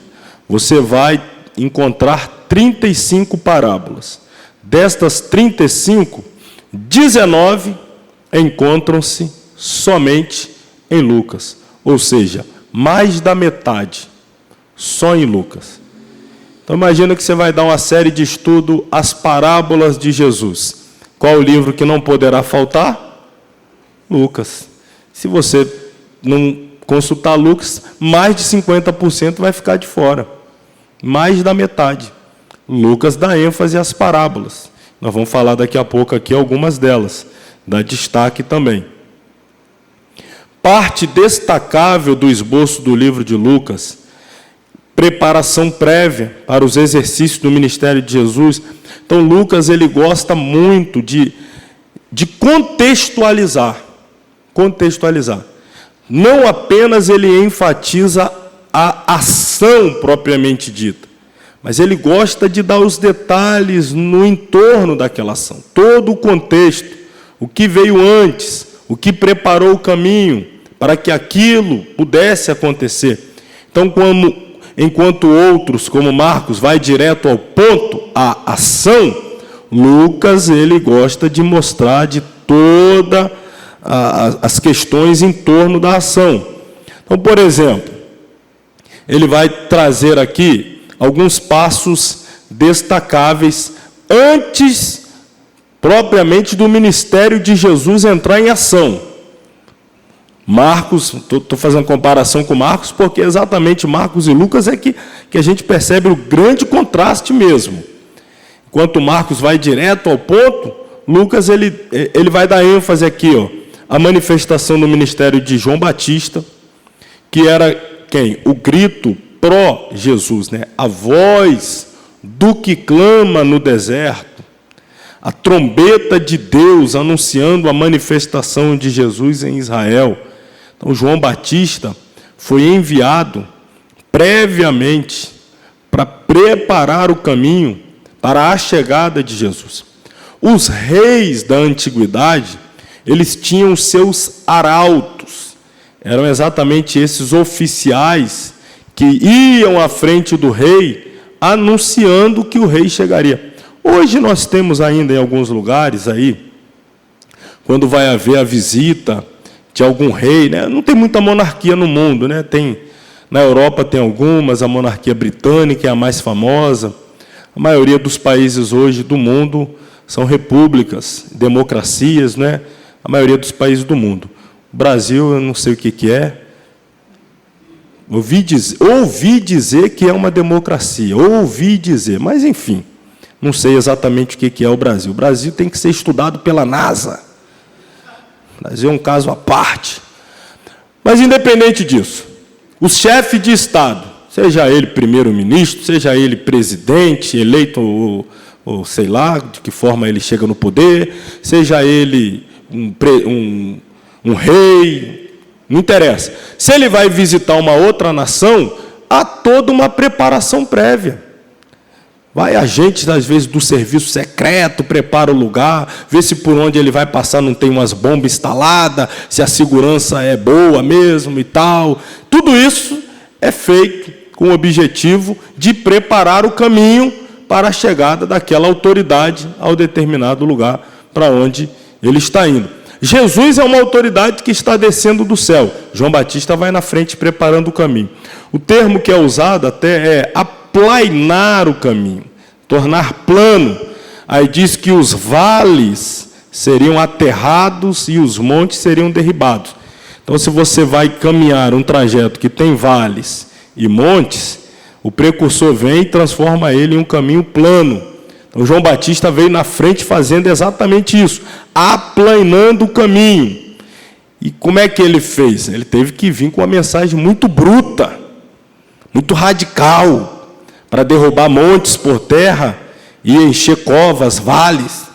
você vai encontrar 35 parábolas. Destas 35, 19 encontram-se somente em Lucas. Ou seja, mais da metade só em Lucas. Então imagina que você vai dar uma série de estudo às parábolas de Jesus. Qual o livro que não poderá faltar? Lucas. Se você não consultar Lucas, mais de 50% vai ficar de fora. Mais da metade. Lucas dá ênfase às parábolas. Nós vamos falar daqui a pouco aqui algumas delas. Dá destaque também. Parte destacável do esboço do livro de Lucas, preparação prévia para os exercícios do ministério de Jesus. Então, Lucas, ele gosta muito de contextualizar. Contextualizar. Não apenas ele enfatiza a ação propriamente dita, mas ele gosta de dar os detalhes no entorno daquela ação, todo o contexto, o que veio antes, o que preparou o caminho para que aquilo pudesse acontecer. Então, enquanto outros, como Marcos, vai direto ao ponto, a ação, Lucas, ele gosta de mostrar de todas as questões em torno da ação. Então, por exemplo, ele vai trazer aqui alguns passos destacáveis antes, propriamente, do ministério de Jesus entrar em ação. Marcos, estou fazendo comparação com Marcos, porque exatamente Marcos e Lucas é que a gente percebe o grande contraste mesmo. Enquanto Marcos vai direto ao ponto, Lucas ele vai dar ênfase aqui, a manifestação no ministério de João Batista, que era quem? O grito pró-Jesus, né? A voz do que clama no deserto, a trombeta de Deus anunciando a manifestação de Jesus em Israel. Então, João Batista foi enviado previamente para preparar o caminho para a chegada de Jesus. Os reis da antiguidade, eles tinham seus arautos, eram exatamente esses oficiais que iam à frente do rei, anunciando que o rei chegaria. Hoje nós temos ainda em alguns lugares aí, quando vai haver a visita de algum rei, né? Não tem muita monarquia no mundo, né? Na Europa tem algumas, a monarquia britânica é a mais famosa. A maioria dos países hoje do mundo são repúblicas, democracias, né? A maioria dos países do mundo. O Brasil, eu não sei o que é. Ouvi dizer que é uma democracia, ouvi dizer, mas enfim, não sei exatamente o que é o Brasil. O Brasil tem que ser estudado pela NASA. O Brasil é um caso à parte. Mas, independente disso, o chefe de Estado, seja ele primeiro-ministro, seja ele presidente, eleito ou sei lá, de que forma ele chega no poder, seja ele um rei, não interessa. Se ele vai visitar uma outra nação, há toda uma preparação prévia. Vai agentes, às vezes, do serviço secreto, prepara o lugar, vê se por onde ele vai passar não tem umas bombas instaladas, se a segurança é boa mesmo e tal. Tudo isso é feito com o objetivo de preparar o caminho para a chegada daquela autoridade ao determinado lugar para onde ele está indo. Jesus é uma autoridade que está descendo do céu. João Batista vai na frente preparando o caminho. O termo que é usado até é aplainar o caminho, tornar plano. Aí diz que os vales seriam aterrados e os montes seriam derribados. Então, se você vai caminhar um trajeto que tem vales e montes, o precursor vem e transforma ele em um caminho plano. Então, João Batista veio na frente fazendo exatamente isso, aplanando o caminho. E como é que ele fez? Ele teve que vir com uma mensagem muito bruta, muito radical, para derrubar montes por terra e encher covas, vales.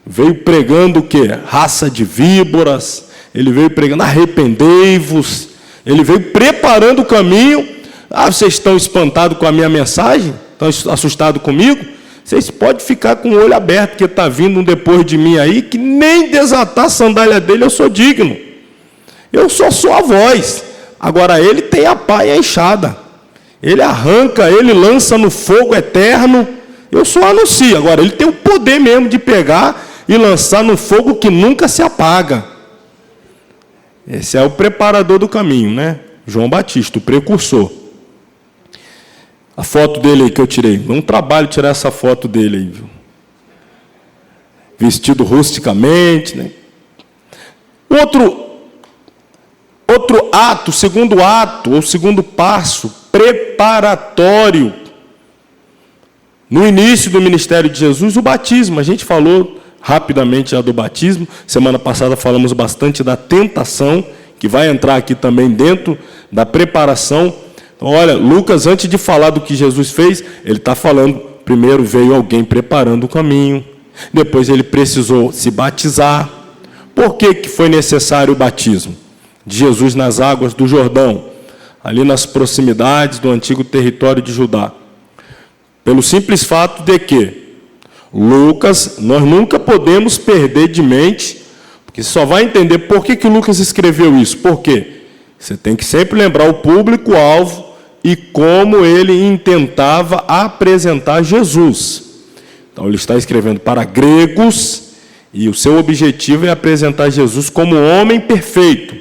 Veio pregando o quê? Raça de víboras. Ele veio pregando, arrependei-vos. Ele veio preparando o caminho. Vocês estão espantados com a minha mensagem? Estão assustados comigo? Vocês podem ficar com o olho aberto, porque está vindo um depois de mim aí, que nem desatar a sandália dele eu sou digno. Eu só sou a voz. Agora ele tem a pá e a enxada. Ele arranca, ele lança no fogo eterno. Eu só anuncio. Agora ele tem o poder mesmo de pegar e lançar no fogo que nunca se apaga. Esse é o preparador do caminho, né? João Batista, o precursor. A foto dele aí que eu tirei. É um trabalho tirar essa foto dele aí, viu? Vestido rusticamente, né? Outro ato, segundo ato, ou segundo passo, preparatório. No início do ministério de Jesus, o batismo. A gente falou rapidamente já do batismo. Semana passada falamos bastante da tentação, que vai entrar aqui também dentro da preparação. Então, olha, Lucas, antes de falar do que Jesus fez, ele está falando, primeiro veio alguém preparando o caminho, depois ele precisou se batizar. Por que foi necessário o batismo de Jesus nas águas do Jordão? ali nas proximidades do antigo território de Judá. Pelo simples fato de que Lucas, nós nunca podemos perder de mente, porque você só vai entender por que Lucas escreveu isso. Por quê? Você tem que sempre lembrar o público-alvo e como ele intentava apresentar Jesus. Então, ele está escrevendo para gregos e o seu objetivo é apresentar Jesus como homem perfeito,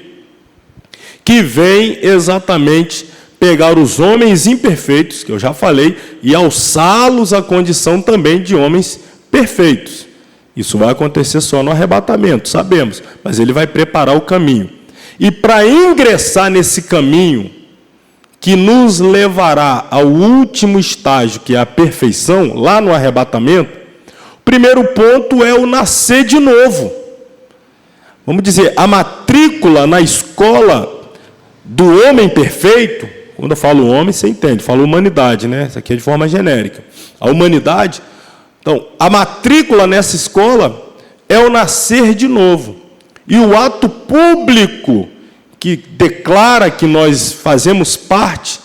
que vem exatamente pegar os homens imperfeitos, que eu já falei, e alçá-los à condição também de homens perfeitos. Isso vai acontecer só no arrebatamento, sabemos, mas ele vai preparar o caminho. E para ingressar nesse caminho, que nos levará ao último estágio, que é a perfeição, lá no arrebatamento, o primeiro ponto é o nascer de novo. Vamos dizer, a matrícula na escola do homem perfeito, quando eu falo homem, você entende, eu falo humanidade, né? Isso aqui é de forma genérica. A humanidade, então, a matrícula nessa escola é o nascer de novo. E o ato público que declara que nós fazemos parte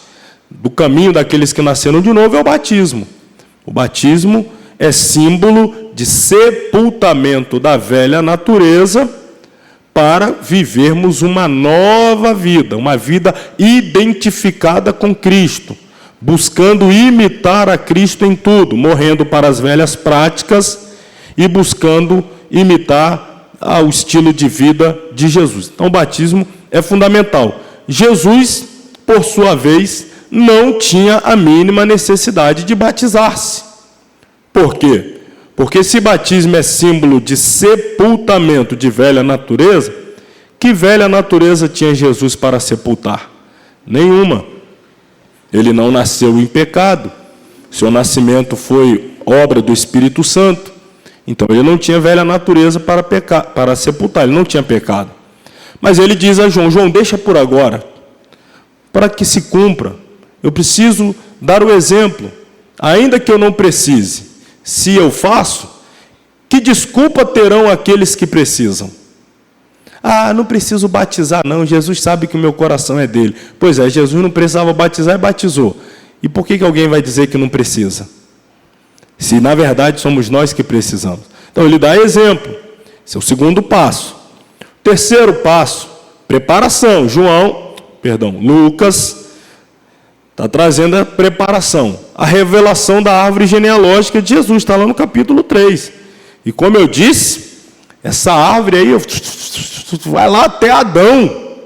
do caminho daqueles que nasceram de novo é o batismo. O batismo é símbolo de sepultamento da velha natureza para vivermos uma nova vida, uma vida identificada com Cristo, buscando imitar a Cristo em tudo, morrendo para as velhas práticas e buscando imitar o estilo de vida de Jesus. Então, o batismo é fundamental. Jesus, por sua vez, não tinha a mínima necessidade de batizar-se. Por quê? Porque se batismo é símbolo de sepultamento de velha natureza, que velha natureza tinha Jesus para sepultar? Nenhuma. Ele não nasceu em pecado. Seu nascimento foi obra do Espírito Santo. Então, ele não tinha velha natureza para sepultar. Ele não tinha pecado. Mas ele diz a João: João, deixa por agora, para que se cumpra. Eu preciso dar o exemplo. Ainda que eu não precise, se eu faço, que desculpa terão aqueles que precisam? Ah, não preciso batizar não, Jesus sabe que o meu coração é dele. Pois é, Jesus não precisava batizar e batizou. E por que alguém vai dizer que não precisa? Se na verdade somos nós que precisamos. Então ele dá exemplo. Esse é o segundo passo. Terceiro passo, preparação. Lucas está trazendo a preparação. A revelação da árvore genealógica de Jesus, está lá no capítulo 3. E como eu disse, essa árvore aí vai lá até Adão.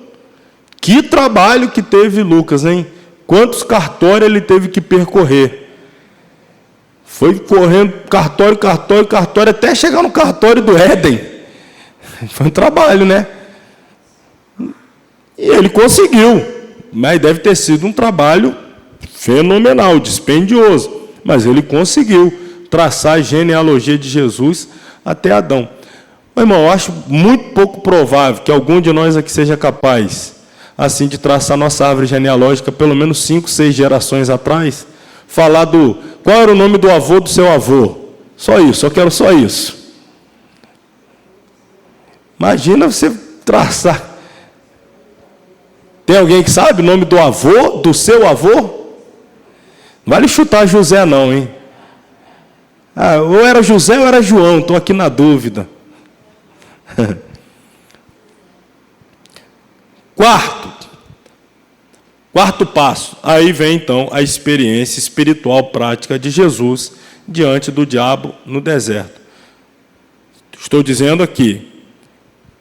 Que trabalho que teve Lucas, hein? Quantos cartórios ele teve que percorrer. Foi correndo cartório, até chegar no cartório do Éden. Foi um trabalho, né? E ele conseguiu, mas deve ter sido um trabalho fenomenal, dispendioso. Mas ele conseguiu traçar a genealogia de Jesus até Adão. Meu irmão, eu acho muito pouco provável que algum de nós aqui seja capaz, assim, de traçar nossa árvore genealógica, pelo menos 5, 6 gerações atrás, falar qual era o nome do avô do seu avô. Só isso, eu quero só isso. Imagina você traçar. Tem alguém que sabe o nome do avô, do seu avô? Não vale chutar José não, hein? Ou era José ou era João, estou aqui na dúvida. Quarto passo. Aí vem então a experiência espiritual prática de Jesus diante do diabo no deserto. Estou dizendo aqui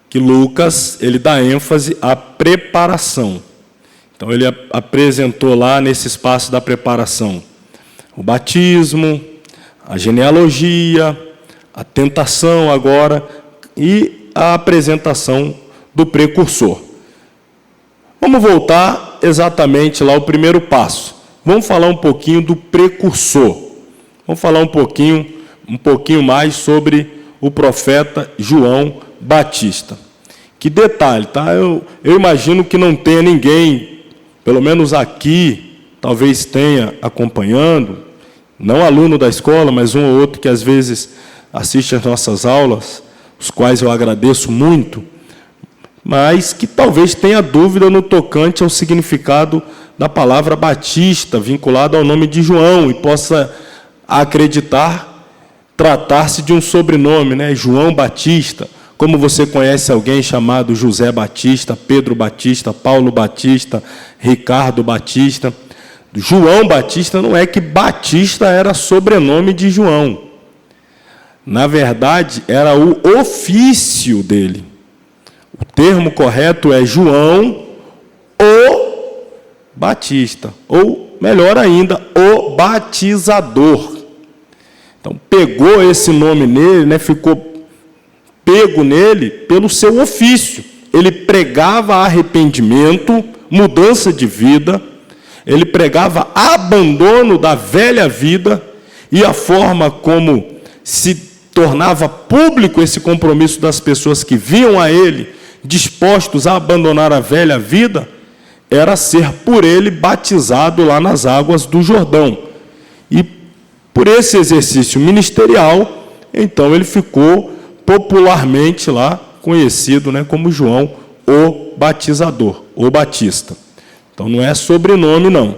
que Lucas, ele dá ênfase à preparação. Então, ele apresentou lá nesse espaço da preparação o batismo, a genealogia, a tentação agora e a apresentação do precursor. Vamos voltar exatamente lá ao primeiro passo. Vamos falar um pouquinho do precursor. Vamos falar um pouquinho mais sobre o profeta João Batista. Que detalhe, tá? Eu imagino que não tenha ninguém, pelo menos aqui, talvez tenha acompanhando, não aluno da escola, mas um ou outro que às vezes assiste às nossas aulas, os quais eu agradeço muito, mas que talvez tenha dúvida no tocante ao significado da palavra Batista, vinculado ao nome de João, e possa acreditar, tratar-se de um sobrenome, né? João Batista. Como você conhece alguém chamado José Batista, Pedro Batista, Paulo Batista, Ricardo Batista. João Batista, não é que Batista era sobrenome de João. Na verdade, era o ofício dele. O termo correto é João o Batista, ou melhor ainda, o batizador. Então, pegou esse nome nele, né, ficou pego nele pelo seu ofício. Ele pregava arrependimento, mudança de vida, ele pregava abandono da velha vida, e a forma como se tornava público esse compromisso das pessoas que viam a ele dispostos a abandonar a velha vida, era ser por ele batizado lá nas águas do Jordão. E por esse exercício ministerial, então ele ficou popularmente lá conhecido, né, como João o Batizador, o Batista. Então não é sobrenome, não.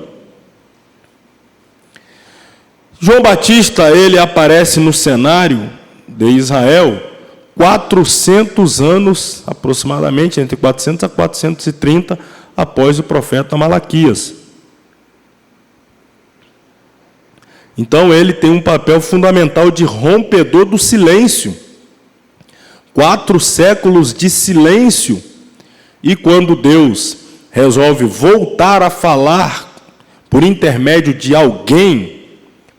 João Batista, ele aparece no cenário de Israel 400 anos, aproximadamente, entre 400 a 430, após o profeta Malaquias. Então, ele tem um papel fundamental de rompedor do silêncio. 4 séculos de silêncio. E quando Deus resolve voltar a falar por intermédio de alguém,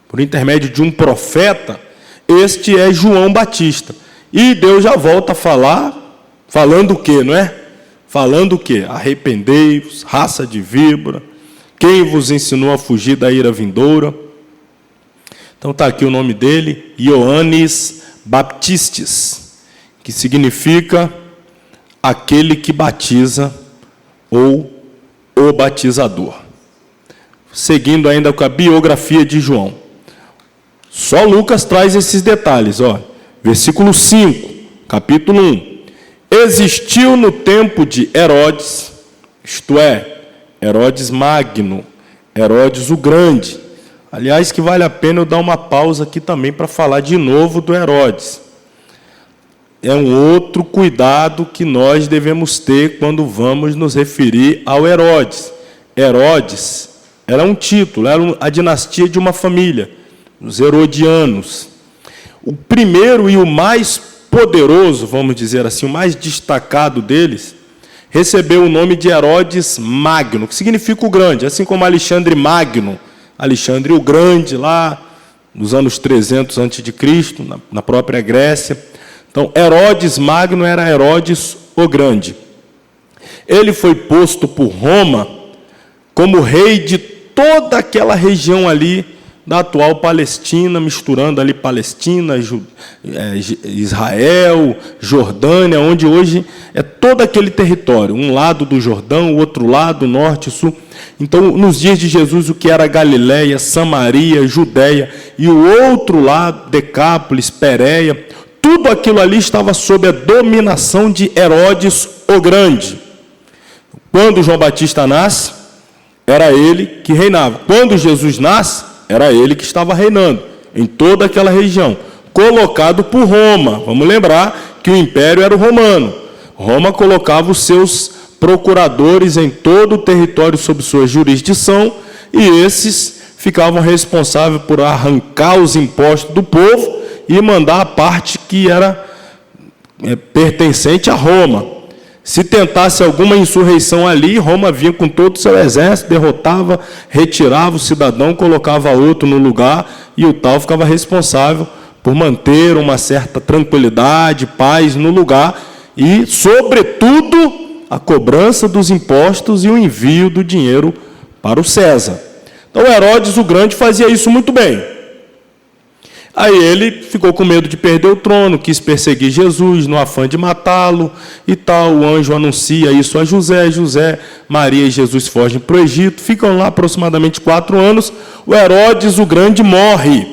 por intermédio de um profeta, este é João Batista. E Deus já volta a falar, falando o quê, não é? Falando o quê? Arrependei-vos, raça de víbora, quem vos ensinou a fugir da ira vindoura? Então está aqui o nome dele, Ioannes Baptistes, que significa aquele que batiza, ou o batizador. Seguindo ainda com a biografia de João. Só Lucas traz esses detalhes, ó. Versículo 5, capítulo 1. Existiu no tempo de Herodes, isto é, Herodes Magno, Herodes o Grande. Aliás, que vale a pena eu dar uma pausa aqui também para falar de novo do Herodes. É um outro cuidado que nós devemos ter quando vamos nos referir ao Herodes. Herodes era um título, era a dinastia de uma família, os herodianos. O primeiro e o mais poderoso, vamos dizer assim, o mais destacado deles, recebeu o nome de Herodes Magno, que significa o grande, assim como Alexandre Magno, Alexandre o Grande, lá nos anos 300 a.C., na própria Grécia. Então, Herodes Magno era Herodes o Grande. Ele foi posto por Roma como rei de toda aquela região ali da atual Palestina, misturando ali Palestina, Israel, Jordânia, onde hoje é todo aquele território, um lado do Jordão, o outro lado, norte e sul. Então, nos dias de Jesus, o que era Galiléia, Samaria, Judéia, e o outro lado, Decápolis, Pérea, tudo aquilo ali estava sob a dominação de Herodes o Grande. Quando João Batista nasce, era ele que reinava. Quando Jesus nasce, era ele que estava reinando em toda aquela região, colocado por Roma. Vamos lembrar que o império era o romano. Roma colocava os seus procuradores em todo o território sob sua jurisdição, e esses ficavam responsáveis por arrancar os impostos do povo e mandar a parte que era pertencente a Roma. Se tentasse alguma insurreição ali, Roma vinha com todo o seu exército, derrotava, retirava o cidadão, colocava outro no lugar, e o tal ficava responsável por manter uma certa tranquilidade, paz no lugar, e, sobretudo, a cobrança dos impostos e o envio do dinheiro para o César. Então, Herodes o Grande fazia isso muito bem. Aí ele ficou com medo de perder o trono, quis perseguir Jesus no afã de matá-lo e tal. O anjo anuncia isso a José. José, Maria e Jesus fogem para o Egito. Ficam lá aproximadamente 4 anos. O Herodes o Grande morre.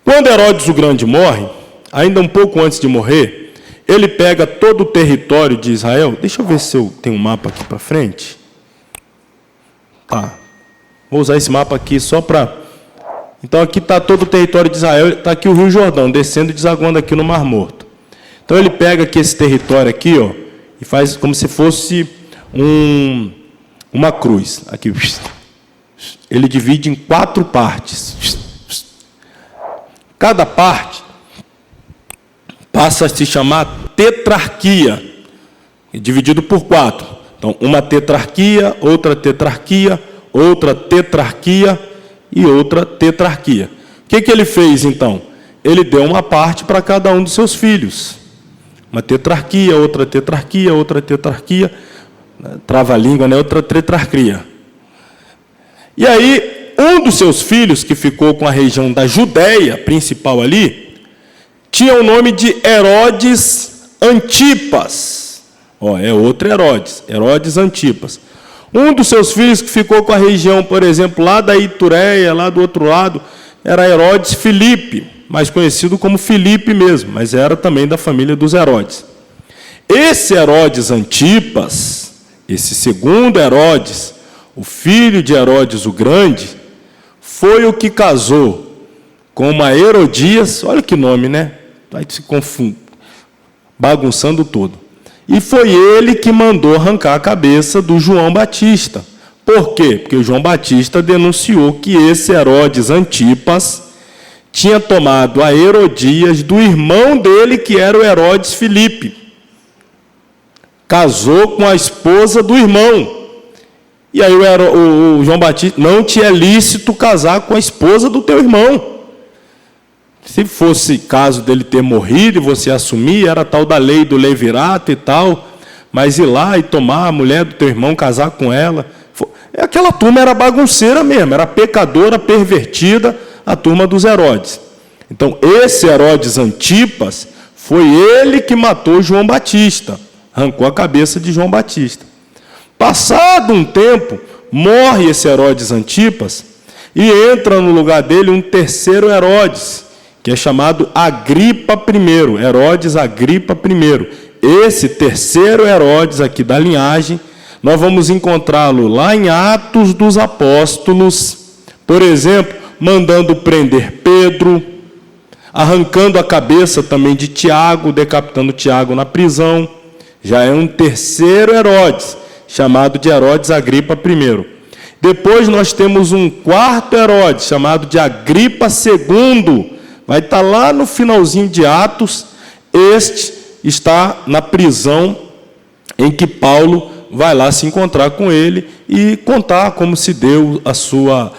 Quando Herodes o Grande morre, ainda um pouco antes de morrer, ele pega todo o território de Israel. Deixa eu ver se eu tenho um mapa aqui para frente. Tá. Vou usar esse mapa aqui só para... Então, aqui está todo o território de Israel, está aqui o Rio Jordão, descendo e desaguando aqui no Mar Morto. Então, ele pega aqui esse território aqui, ó, e faz como se fosse uma cruz. Aqui. Ele divide em 4 partes. Cada parte passa a se chamar tetrarquia, dividido por 4. Então, uma tetrarquia, outra tetrarquia, outra tetrarquia e outra tetrarquia. O que ele fez, então? Ele deu uma parte para cada um dos seus filhos. Uma tetrarquia, outra tetrarquia, outra tetrarquia, trava-língua, né? Outra tetrarquia. E aí, um dos seus filhos, que ficou com a região da Judéia, principal ali, tinha o nome de Herodes Antipas. Ó, é outro Herodes, Herodes Antipas. Um dos seus filhos que ficou com a região, por exemplo, lá da Itureia, lá do outro lado, era Herodes Filipe, mais conhecido como Filipe mesmo, mas era também da família dos Herodes. Esse Herodes Antipas, esse segundo Herodes, o filho de Herodes o Grande, foi o que casou com uma Herodias, olha que nome, né? Vai se bagunçando tudo. E foi ele que mandou arrancar a cabeça do João Batista. Por quê? Porque o João Batista denunciou que esse Herodes Antipas tinha tomado a Herodias do irmão dele, que era o Herodes Filipe. Casou com a esposa do irmão. E aí o João Batista, não te é lícito casar com a esposa do teu irmão. Se fosse caso dele ter morrido e você assumir, era tal da lei do levirato e tal, mas ir lá e tomar a mulher do teu irmão, casar com ela. Aquela turma era bagunceira mesmo, era pecadora, pervertida, a turma dos Herodes. Então, esse Herodes Antipas, foi ele que matou João Batista, arrancou a cabeça de João Batista. Passado um tempo, morre esse Herodes Antipas e entra no lugar dele um terceiro Herodes, que é chamado Agripa I, Herodes Agripa I. Esse terceiro Herodes aqui da linhagem, nós vamos encontrá-lo lá em Atos dos Apóstolos, por exemplo, mandando prender Pedro, arrancando a cabeça também de Tiago, decapitando Tiago na prisão. Já é um terceiro Herodes, chamado de Herodes Agripa I. Depois nós temos um quarto Herodes, chamado de Agripa II, vai estar lá no finalzinho de Atos. Este está na prisão em que Paulo vai lá se encontrar com ele e contar como se deu a sua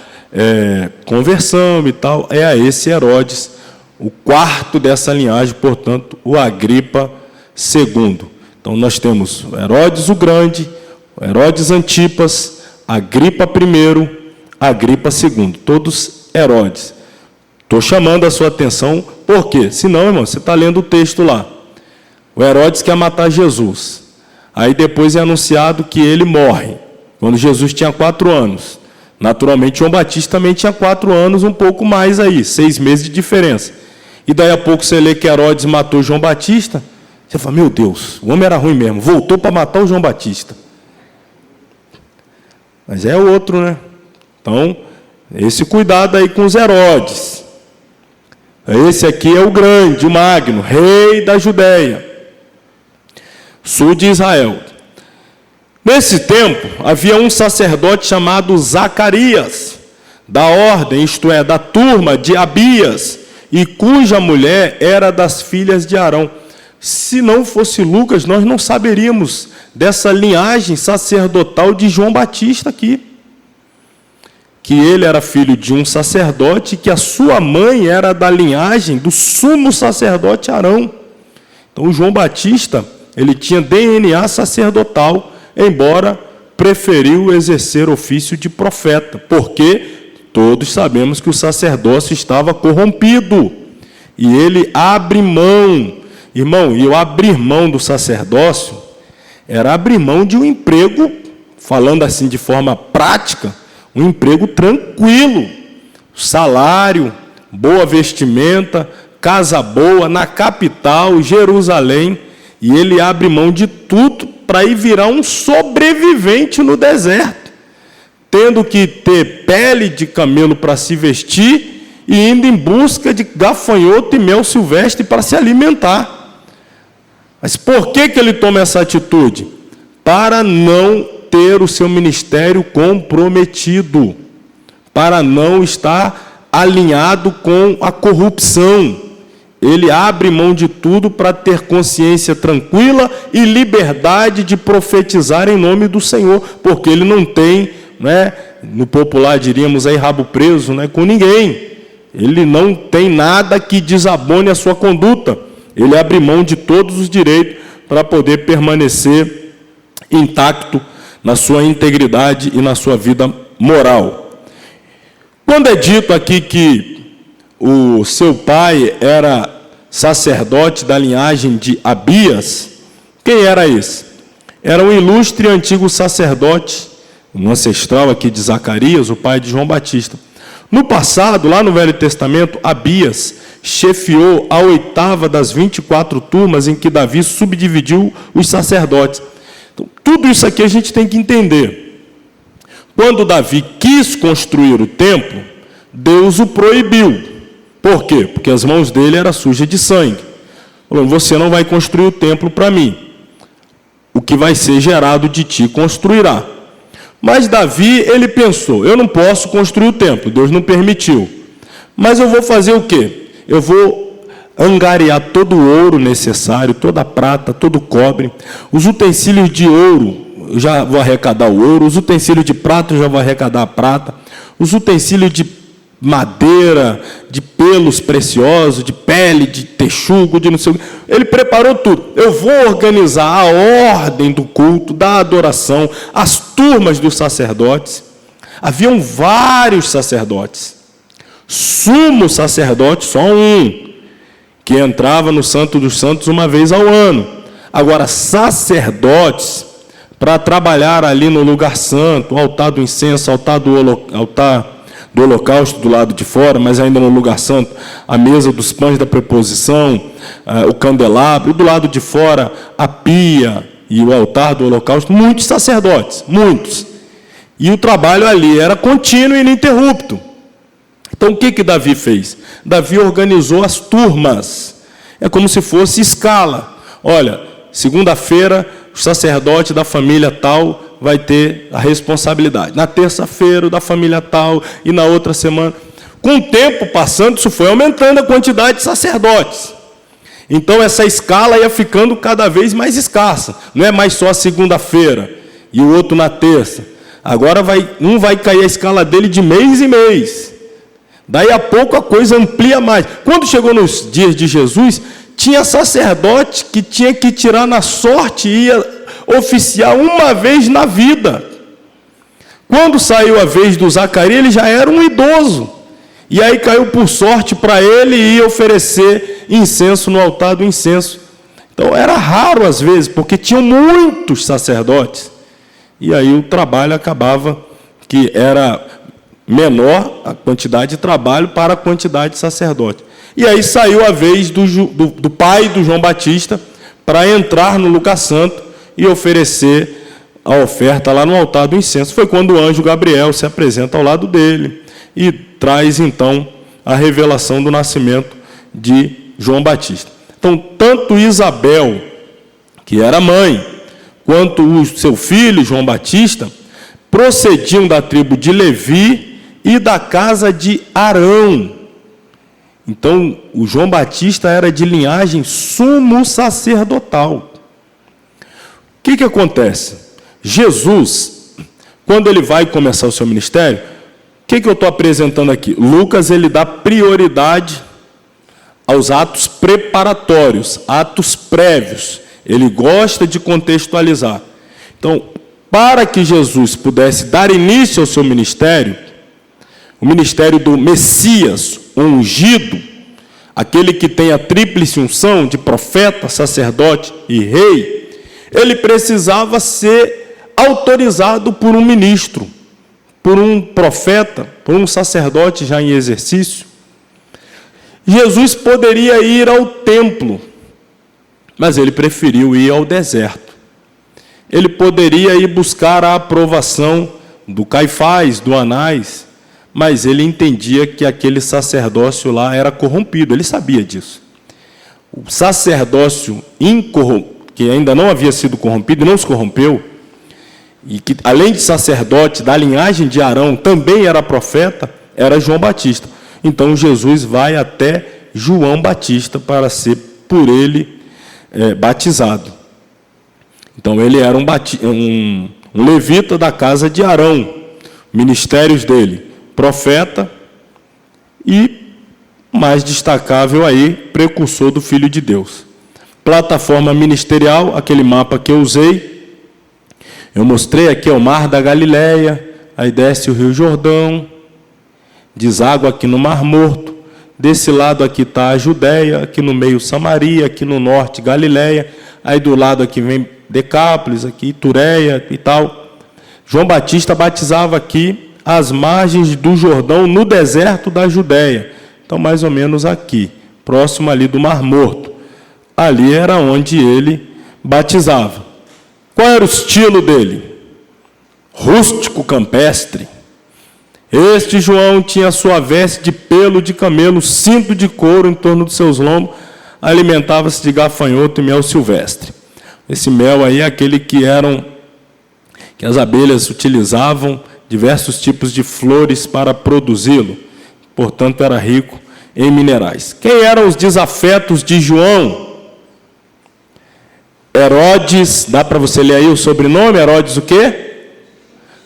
conversão e tal. É a esse Herodes, o quarto dessa linhagem, portanto, o Agripa II. Então, nós temos Herodes o Grande, Herodes Antipas, Agripa I, Agripa II, todos Herodes. Estou chamando a sua atenção, por quê? Senão, irmão, você está lendo o texto lá. O Herodes quer matar Jesus. Aí depois é anunciado que ele morre, quando Jesus tinha 4 anos. Naturalmente, João Batista também tinha 4 anos, um pouco mais aí, 6 meses de diferença. E daí a pouco você lê que Herodes matou João Batista, você fala, meu Deus, o homem era ruim mesmo, voltou para matar o João Batista. Mas é outro, né? Então, esse cuidado aí com os Herodes. Esse aqui é o grande, o magno, rei da Judéia, sul de Israel. Nesse tempo, havia um sacerdote chamado Zacarias, da ordem, isto é, da turma de Abias, e cuja mulher era das filhas de Arão. Se não fosse Lucas, nós não saberíamos dessa linhagem sacerdotal de João Batista aqui. Que ele era filho de um sacerdote, que a sua mãe era da linhagem do sumo sacerdote Arão. Então, João Batista, ele tinha DNA sacerdotal, embora preferiu exercer ofício de profeta, porque todos sabemos que o sacerdócio estava corrompido, e ele abre mão. Irmão, e o abrir mão do sacerdócio era abrir mão de um emprego, falando assim de forma prática, um emprego tranquilo, salário, boa vestimenta, casa boa, na capital, Jerusalém, e ele abre mão de tudo para ir virar um sobrevivente no deserto. tendo que ter pele de camelo para se vestir e indo em busca de gafanhoto e mel silvestre para se alimentar. Mas por que ele toma essa atitude? Para não ter o seu ministério comprometido, para não estar alinhado com a corrupção. Ele abre mão de tudo para ter consciência tranquila e liberdade de profetizar em nome do Senhor, porque ele não tem, no popular diríamos aí, rabo preso, com ninguém. Ele não tem nada que desabone a sua conduta. Ele abre mão de todos os direitos para poder permanecer intacto na sua integridade e na sua vida moral. Quando é dito aqui que o seu pai era sacerdote da linhagem de Abias, quem era esse? Era um ilustre antigo sacerdote, um ancestral aqui de Zacarias, o pai de João Batista. No passado, lá no Velho Testamento, Abias chefiou a 8ª das 24 turmas em que Davi subdividiu os sacerdotes. Então, tudo isso aqui a gente tem que entender. Quando Davi quis construir o templo, Deus o proibiu. Por quê? Porque as mãos dele eram sujas de sangue. Falou, você não vai construir o templo para mim. O que vai ser gerado de ti construirá. Mas Davi, ele pensou, eu não posso construir o templo, Deus não permitiu. Mas eu vou fazer o quê? Eu vou angariar todo o ouro necessário, toda a prata, todo o cobre, os utensílios de ouro, eu já vou arrecadar o ouro, os utensílios de prata, eu já vou arrecadar a prata, os utensílios de madeira, de pelos preciosos, de pele, de texugo, de não sei o que. Ele preparou tudo. Eu vou organizar a ordem do culto, da adoração, as turmas dos sacerdotes. Haviam vários sacerdotes. Sumo sacerdote, só um, que entrava no Santo dos Santos uma vez ao ano. Agora, sacerdotes, para trabalhar ali no lugar santo, o altar do incenso, altar do holocausto do lado de fora, mas ainda no lugar santo, a mesa dos pães da preposição, o candelabro, e do lado de fora, a pia e o altar do holocausto, muitos sacerdotes, muitos. E o trabalho ali era contínuo e ininterrupto. Então, o que Davi fez? Davi organizou as turmas. É como se fosse escala. Olha, segunda-feira, o sacerdote da família tal vai ter a responsabilidade. Na terça-feira, da família tal, e na outra semana. Com o tempo passando, isso foi aumentando a quantidade de sacerdotes. Então, essa escala ia ficando cada vez mais escassa. Não é mais só a segunda-feira e o outro na terça. Agora um vai cair a escala dele de mês em mês. Daí a pouco a coisa amplia mais. Quando chegou nos dias de Jesus, tinha sacerdote que tinha que tirar na sorte e ia oficiar uma vez na vida. Quando saiu a vez do Zacarias, ele já era um idoso. E aí caiu por sorte para ele e ia oferecer incenso no altar do incenso. Então era raro às vezes, porque tinham muitos sacerdotes. E aí o trabalho acabava que era menor a quantidade de trabalho para a quantidade de sacerdote. E aí saiu a vez do pai do João Batista para entrar no lugar santo e oferecer a oferta lá no altar do incenso. Foi quando o anjo Gabriel se apresenta ao lado dele e traz, então, a revelação do nascimento de João Batista. Então, tanto Isabel, que era mãe, quanto o seu filho, João Batista, procediam da tribo de Levi e da casa de Arão. Então, o João Batista era de linhagem sumo sacerdotal. O que acontece? Jesus, quando ele vai começar o seu ministério, o que eu estou apresentando aqui? Lucas, ele dá prioridade aos atos preparatórios, atos prévios. Ele gosta de contextualizar. Então, para que Jesus pudesse dar início ao seu ministério, o ministério do Messias, o ungido, aquele que tem a tríplice unção de profeta, sacerdote e rei, ele precisava ser autorizado por um ministro, por um profeta, por um sacerdote já em exercício. Jesus poderia ir ao templo, mas ele preferiu ir ao deserto. Ele poderia ir buscar a aprovação do Caifás, do Anás, mas ele entendia que aquele sacerdócio lá era corrompido, ele sabia disso. O sacerdócio que ainda não havia sido corrompido, não se corrompeu, e que, além de sacerdote da linhagem de Arão, também era profeta, era João Batista. Então, Jesus vai até João Batista para ser por ele batizado. Então, ele era um levita da casa de Arão, ministérios dele, profeta e, mais destacável aí, precursor do Filho de Deus. Plataforma ministerial, aquele mapa que eu usei, eu mostrei aqui o Mar da Galileia, aí desce o Rio Jordão, deságua aqui no Mar Morto, desse lado aqui está a Judéia, aqui no meio Samaria, aqui no norte Galileia, aí do lado aqui vem Decápolis, aqui Tureia e tal. João Batista batizava aqui às margens do Jordão, no deserto da Judéia. Então, mais ou menos aqui, próximo ali do Mar Morto. Ali era onde ele batizava. Qual era o estilo dele? Rústico, campestre. Este João tinha sua veste de pelo de camelo, cinto de couro em torno dos seus lombos, alimentava-se de gafanhoto e mel silvestre. Esse mel aí é aquele que as abelhas utilizavam diversos tipos de flores para produzi-lo. Portanto, era rico em minerais. Quem eram os desafetos de João? Herodes, dá para você ler aí o sobrenome? Herodes o quê?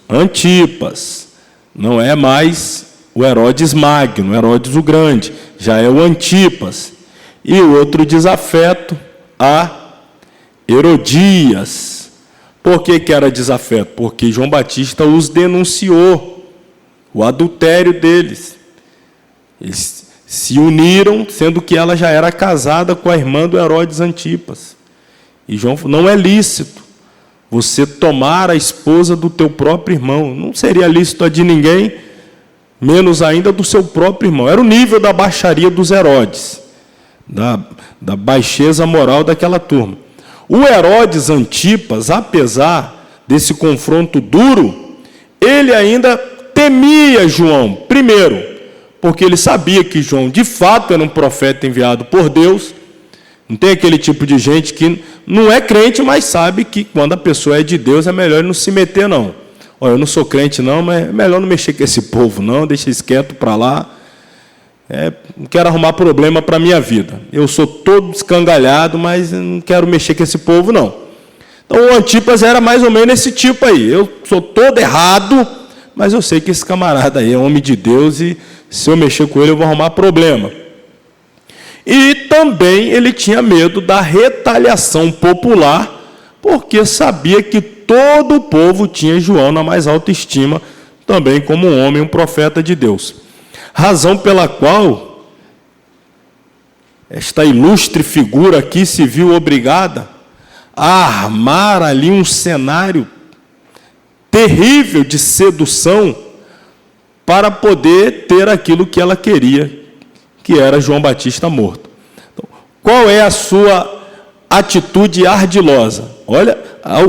Antipas. Não é mais o Herodes Magno, Herodes o Grande, já é o Antipas. E o outro desafeto, a Herodias. Por que era desafeto? Porque João Batista os denunciou, o adultério deles. Eles se uniram, sendo que ela já era casada com a irmã do Herodes Antipas. E João falou, não é lícito você tomar a esposa do teu próprio irmão. Não seria lícito a de ninguém, menos ainda do seu próprio irmão. Era o nível da baixaria dos Herodes, da baixeza moral daquela turma. O Herodes Antipas, apesar desse confronto duro, ele ainda temia João. Primeiro, porque ele sabia que João, de fato, era um profeta enviado por Deus. Não tem aquele tipo de gente que não é crente, mas sabe que quando a pessoa é de Deus, é melhor não se meter, não. Olha, eu não sou crente, não, mas é melhor não mexer com esse povo, não. Deixa eles quietos para lá. Não quero arrumar problema para a minha vida. Eu sou todo escangalhado, mas não quero mexer com esse povo, não. Então, o Antipas era mais ou menos esse tipo aí. Eu sou todo errado, mas eu sei que esse camarada aí é homem de Deus e se eu mexer com ele, eu vou arrumar problema. E também ele tinha medo da retaliação popular, porque sabia que todo o povo tinha João na mais alta estima, também como um homem, um profeta de Deus. Razão pela qual esta ilustre figura aqui se viu obrigada a armar ali um cenário terrível de sedução para poder ter aquilo que ela queria, que era João Batista morto. Então, qual é a sua atitude ardilosa? Olha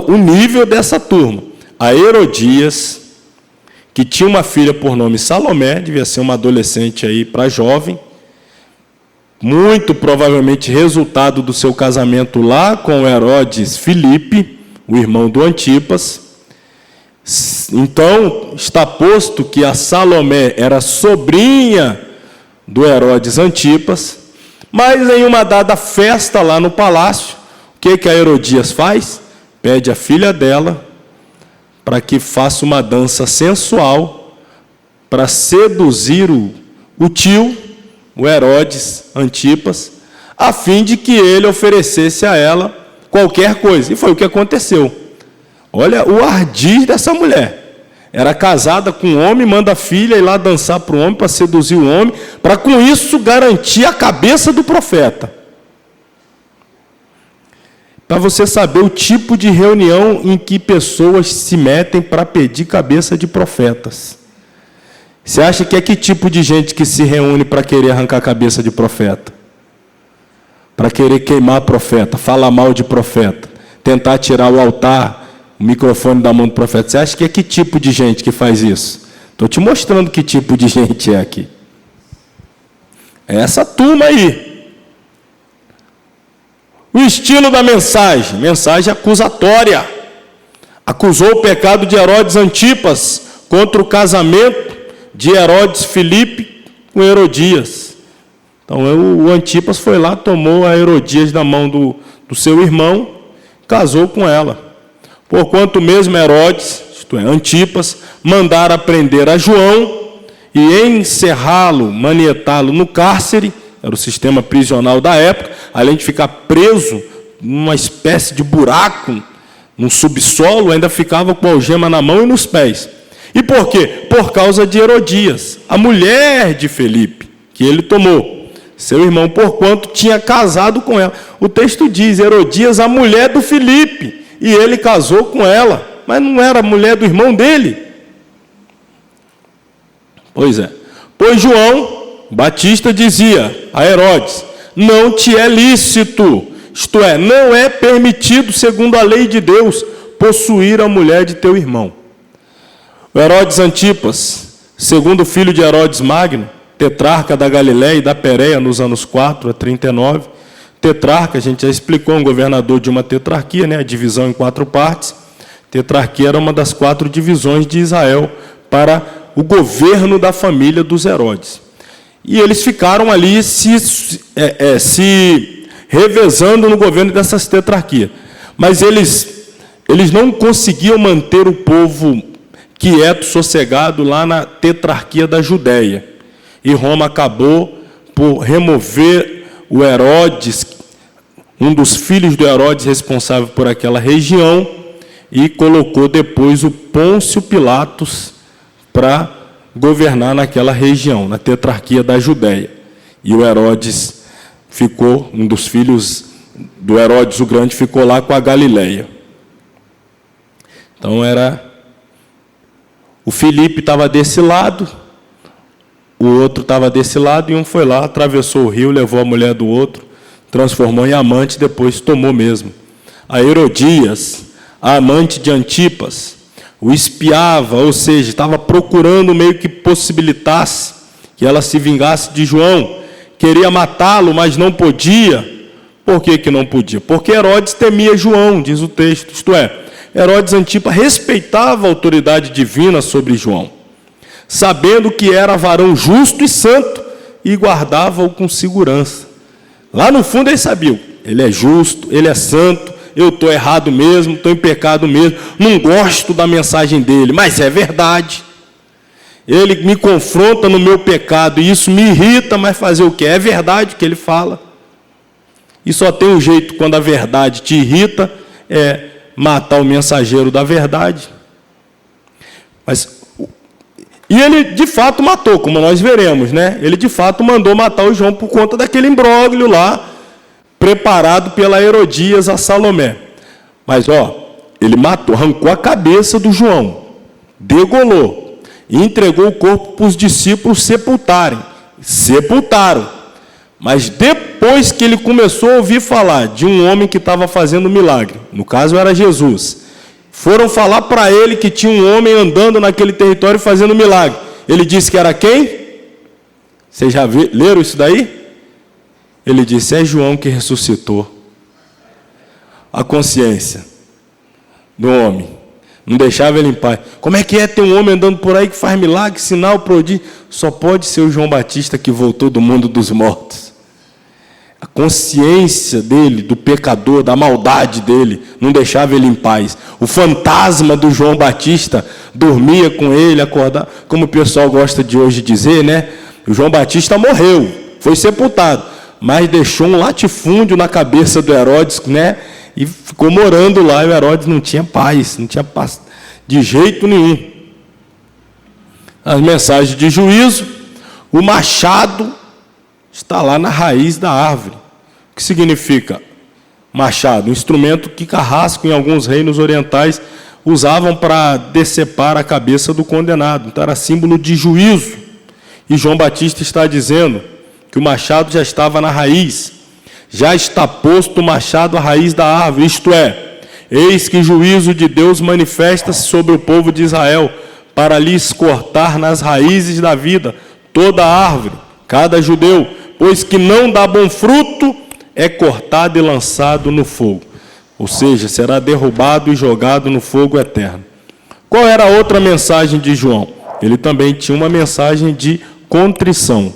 o nível dessa turma. A Herodias, que tinha uma filha por nome Salomé, devia ser uma adolescente aí para jovem, muito provavelmente resultado do seu casamento lá com Herodes Filipe, o irmão do Antipas. Então, está posto que a Salomé era sobrinha do Herodes Antipas, mas em uma dada festa lá no palácio, o que a Herodias faz? Pede a filha dela para que faça uma dança sensual para seduzir o tio, o Herodes Antipas, a fim de que ele oferecesse a ela qualquer coisa. E foi o que aconteceu. Olha o ardid dessa mulher. Era casada com um homem, manda a filha ir lá dançar para o homem, para seduzir o homem, para com isso garantir a cabeça do profeta. Para você saber o tipo de reunião em que pessoas se metem para pedir cabeça de profetas. Você acha que é que tipo de gente que se reúne para querer arrancar a cabeça de profeta? Para querer queimar profeta, falar mal de profeta, tentar tirar o altar o microfone da mão do profeta. Você acha que é que tipo de gente que faz isso? Estou te mostrando que tipo de gente é aqui. É essa turma aí. O estilo da mensagem, mensagem acusatória. Acusou o pecado de Herodes Antipas contra o casamento de Herodes Filipe com Herodias. Então o Antipas foi lá, tomou a Herodias da mão do seu irmão, casou com ela. Porquanto o mesmo Herodes, isto é, Antipas, mandara prender a João e encerrá-lo, manietá-lo no cárcere, era o sistema prisional da época, além de ficar preso numa espécie de buraco, num subsolo, ainda ficava com a algema na mão e nos pés. E por quê? Por causa de Herodias, a mulher de Felipe, que ele tomou, seu irmão, porquanto tinha casado com ela. O texto diz, Herodias, a mulher do Filipe, e ele casou com ela, mas não era a mulher do irmão dele. Pois é. Pois João Batista dizia a Herodes, não te é lícito, isto é, não é permitido, segundo a lei de Deus, possuir a mulher de teu irmão. O Herodes Antipas, segundo filho de Herodes Magno, tetrarca da Galiléia e da Pérea nos anos 4 a 39, tetrarca, a gente já explicou, um governador de uma tetrarquia, né, a divisão em 4 partes. Tetrarquia era uma das 4 divisões de Israel para o governo da família dos Herodes. E eles ficaram ali se revezando no governo dessas tetrarquias. Mas eles não conseguiam manter o povo quieto, sossegado, lá na tetrarquia da Judéia. E Roma acabou por remover o Herodes, um dos filhos do Herodes responsável por aquela região, e colocou depois o Pôncio Pilatos para governar naquela região, na tetrarquia da Judéia. E o Herodes ficou, um dos filhos do Herodes o Grande, ficou lá com a Galiléia. Então o Filipe estava desse lado, o outro estava desse lado, e um foi lá, atravessou o rio, levou a mulher do outro, transformou em amante, depois tomou mesmo. A Herodias, a amante de Antipas, o espiava, ou seja, estava procurando meio que possibilitasse que ela se vingasse de João, queria matá-lo, mas não podia. Por que não podia? Porque Herodes temia João, diz o texto, isto é, Herodes Antipas respeitava a autoridade divina sobre João, sabendo que era varão justo e santo, e guardava-o com segurança. Lá no fundo eles sabiam, ele é justo, ele é santo, eu estou errado mesmo, estou em pecado mesmo, não gosto da mensagem dele, mas é verdade. Ele me confronta no meu pecado, e isso me irrita, mas fazer o quê? É verdade o que ele fala. E só tem um jeito, quando a verdade te irrita, é matar o mensageiro da verdade. E ele de fato matou, como nós veremos, né? Ele de fato mandou matar o João por conta daquele imbróglio lá, preparado pela Herodias a Salomé. Mas, ele matou, arrancou a cabeça do João, degolou, e entregou o corpo para os discípulos sepultarem. Sepultaram. Mas depois que ele começou a ouvir falar de um homem que estava fazendo milagre, no caso era Jesus, foram falar para ele que tinha um homem andando naquele território fazendo milagre. Ele disse que era quem? Vocês já leram isso daí? Ele disse, é João que ressuscitou. A consciência do homem não deixava ele em paz. Como é que é ter um homem andando por aí que faz milagre, sinal, prodígio? Só pode ser o João Batista que voltou do mundo dos mortos. A consciência dele, do pecador, da maldade dele, não deixava ele em paz. O fantasma do João Batista dormia com ele, acordava, como o pessoal gosta de hoje dizer, né? O João Batista morreu, foi sepultado, mas deixou um latifúndio na cabeça do Herodes, né? E ficou morando lá, e o Herodes não tinha paz, não tinha paz de jeito nenhum. As mensagens de juízo, o machado está lá na raiz da árvore. O que significa machado? Um instrumento que carrasco em alguns reinos orientais usavam para decepar a cabeça do condenado. Então era símbolo de juízo. E João Batista está dizendo que o machado já estava na raiz. Já está posto o machado à raiz da árvore, isto é, Eis que o juízo de Deus manifesta-se sobre o povo de Israel, para lhes cortar nas raízes da vida toda árvore, cada judeu, pois que não dá bom fruto, é cortado e lançado no fogo. Ou seja, será derrubado e jogado no fogo eterno. Qual era a outra mensagem de João? Ele também tinha uma mensagem de contrição.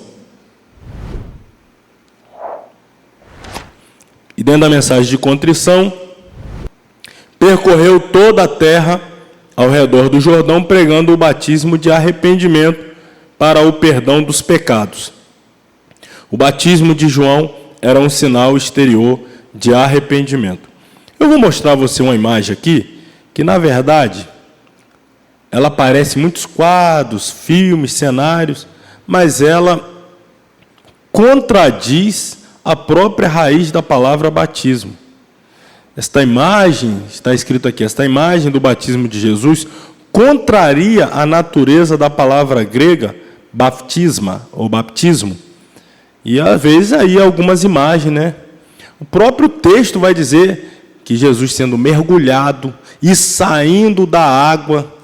E dentro da mensagem de contrição, percorreu toda a terra ao redor do Jordão, pregando o batismo de arrependimento para o perdão dos pecados. O batismo de João era um sinal exterior de arrependimento. Eu vou mostrar a você uma imagem aqui, que na verdade, ela aparece em muitos quadros, filmes, cenários, mas ela contradiz a própria raiz da palavra batismo. Esta imagem, está escrito aqui, esta imagem do batismo de Jesus contraria a natureza da palavra grega baptisma, ou baptismo. E às vezes aí algumas imagens, né? O próprio texto vai dizer que Jesus sendo mergulhado e saindo da água.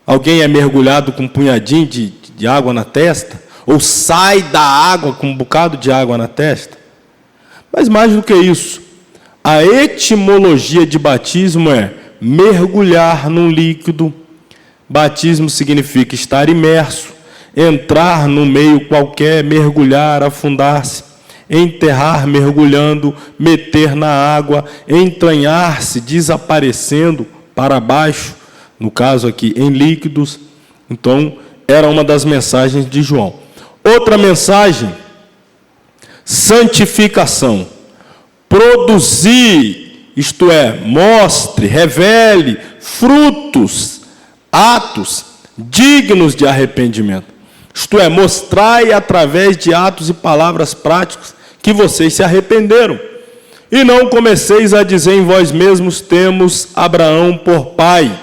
Alguém é mergulhado com um punhadinho de água na testa? Ou sai da água com um bocado de água na testa? Mas mais do que isso, a etimologia de batismo é mergulhar num líquido. Batismo significa estar imerso, entrar no meio qualquer, mergulhar, afundar-se, enterrar mergulhando, meter na água, entranhar-se, desaparecendo para baixo, no caso aqui em líquidos. Então, era uma das mensagens de João. Outra mensagem, santificação. Produzir, isto é, mostre, revele frutos, atos dignos de arrependimento. Isto é, mostrai através de atos e palavras práticas que vocês se arrependeram. E não comeceis a dizer em vós mesmos, temos Abraão por pai.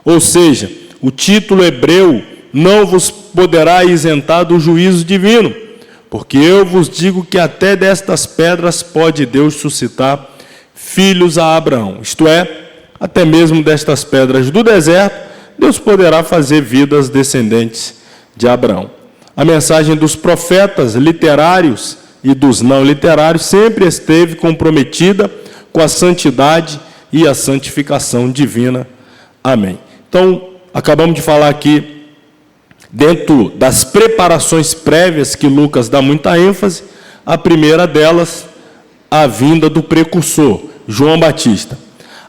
Ou seja, o título hebreu não vos poderá isentar do juízo divino, porque eu vos digo que até destas pedras pode Deus suscitar filhos a Abraão. Isto é, até mesmo destas pedras do deserto, Deus poderá fazer vidas descendentes de Abraão. A mensagem dos profetas literários e dos não literários sempre esteve comprometida com a santidade e a santificação divina. Amém. Então, acabamos de falar aqui, dentro das preparações prévias que Lucas dá muita ênfase, a primeira delas, a vinda do precursor, João Batista.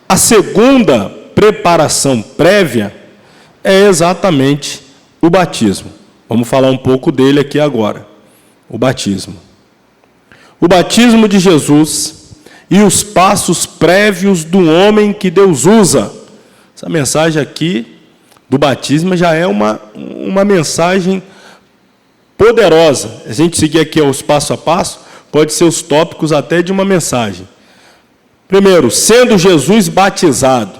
A segunda preparação prévia é exatamente o batismo. Vamos falar um pouco dele aqui agora. O batismo. O batismo de Jesus e os passos prévios do homem que Deus usa. Essa mensagem aqui do batismo já é uma mensagem poderosa. A gente seguir aqui os passo a passo, pode ser os tópicos até de uma mensagem. Primeiro, sendo Jesus batizado.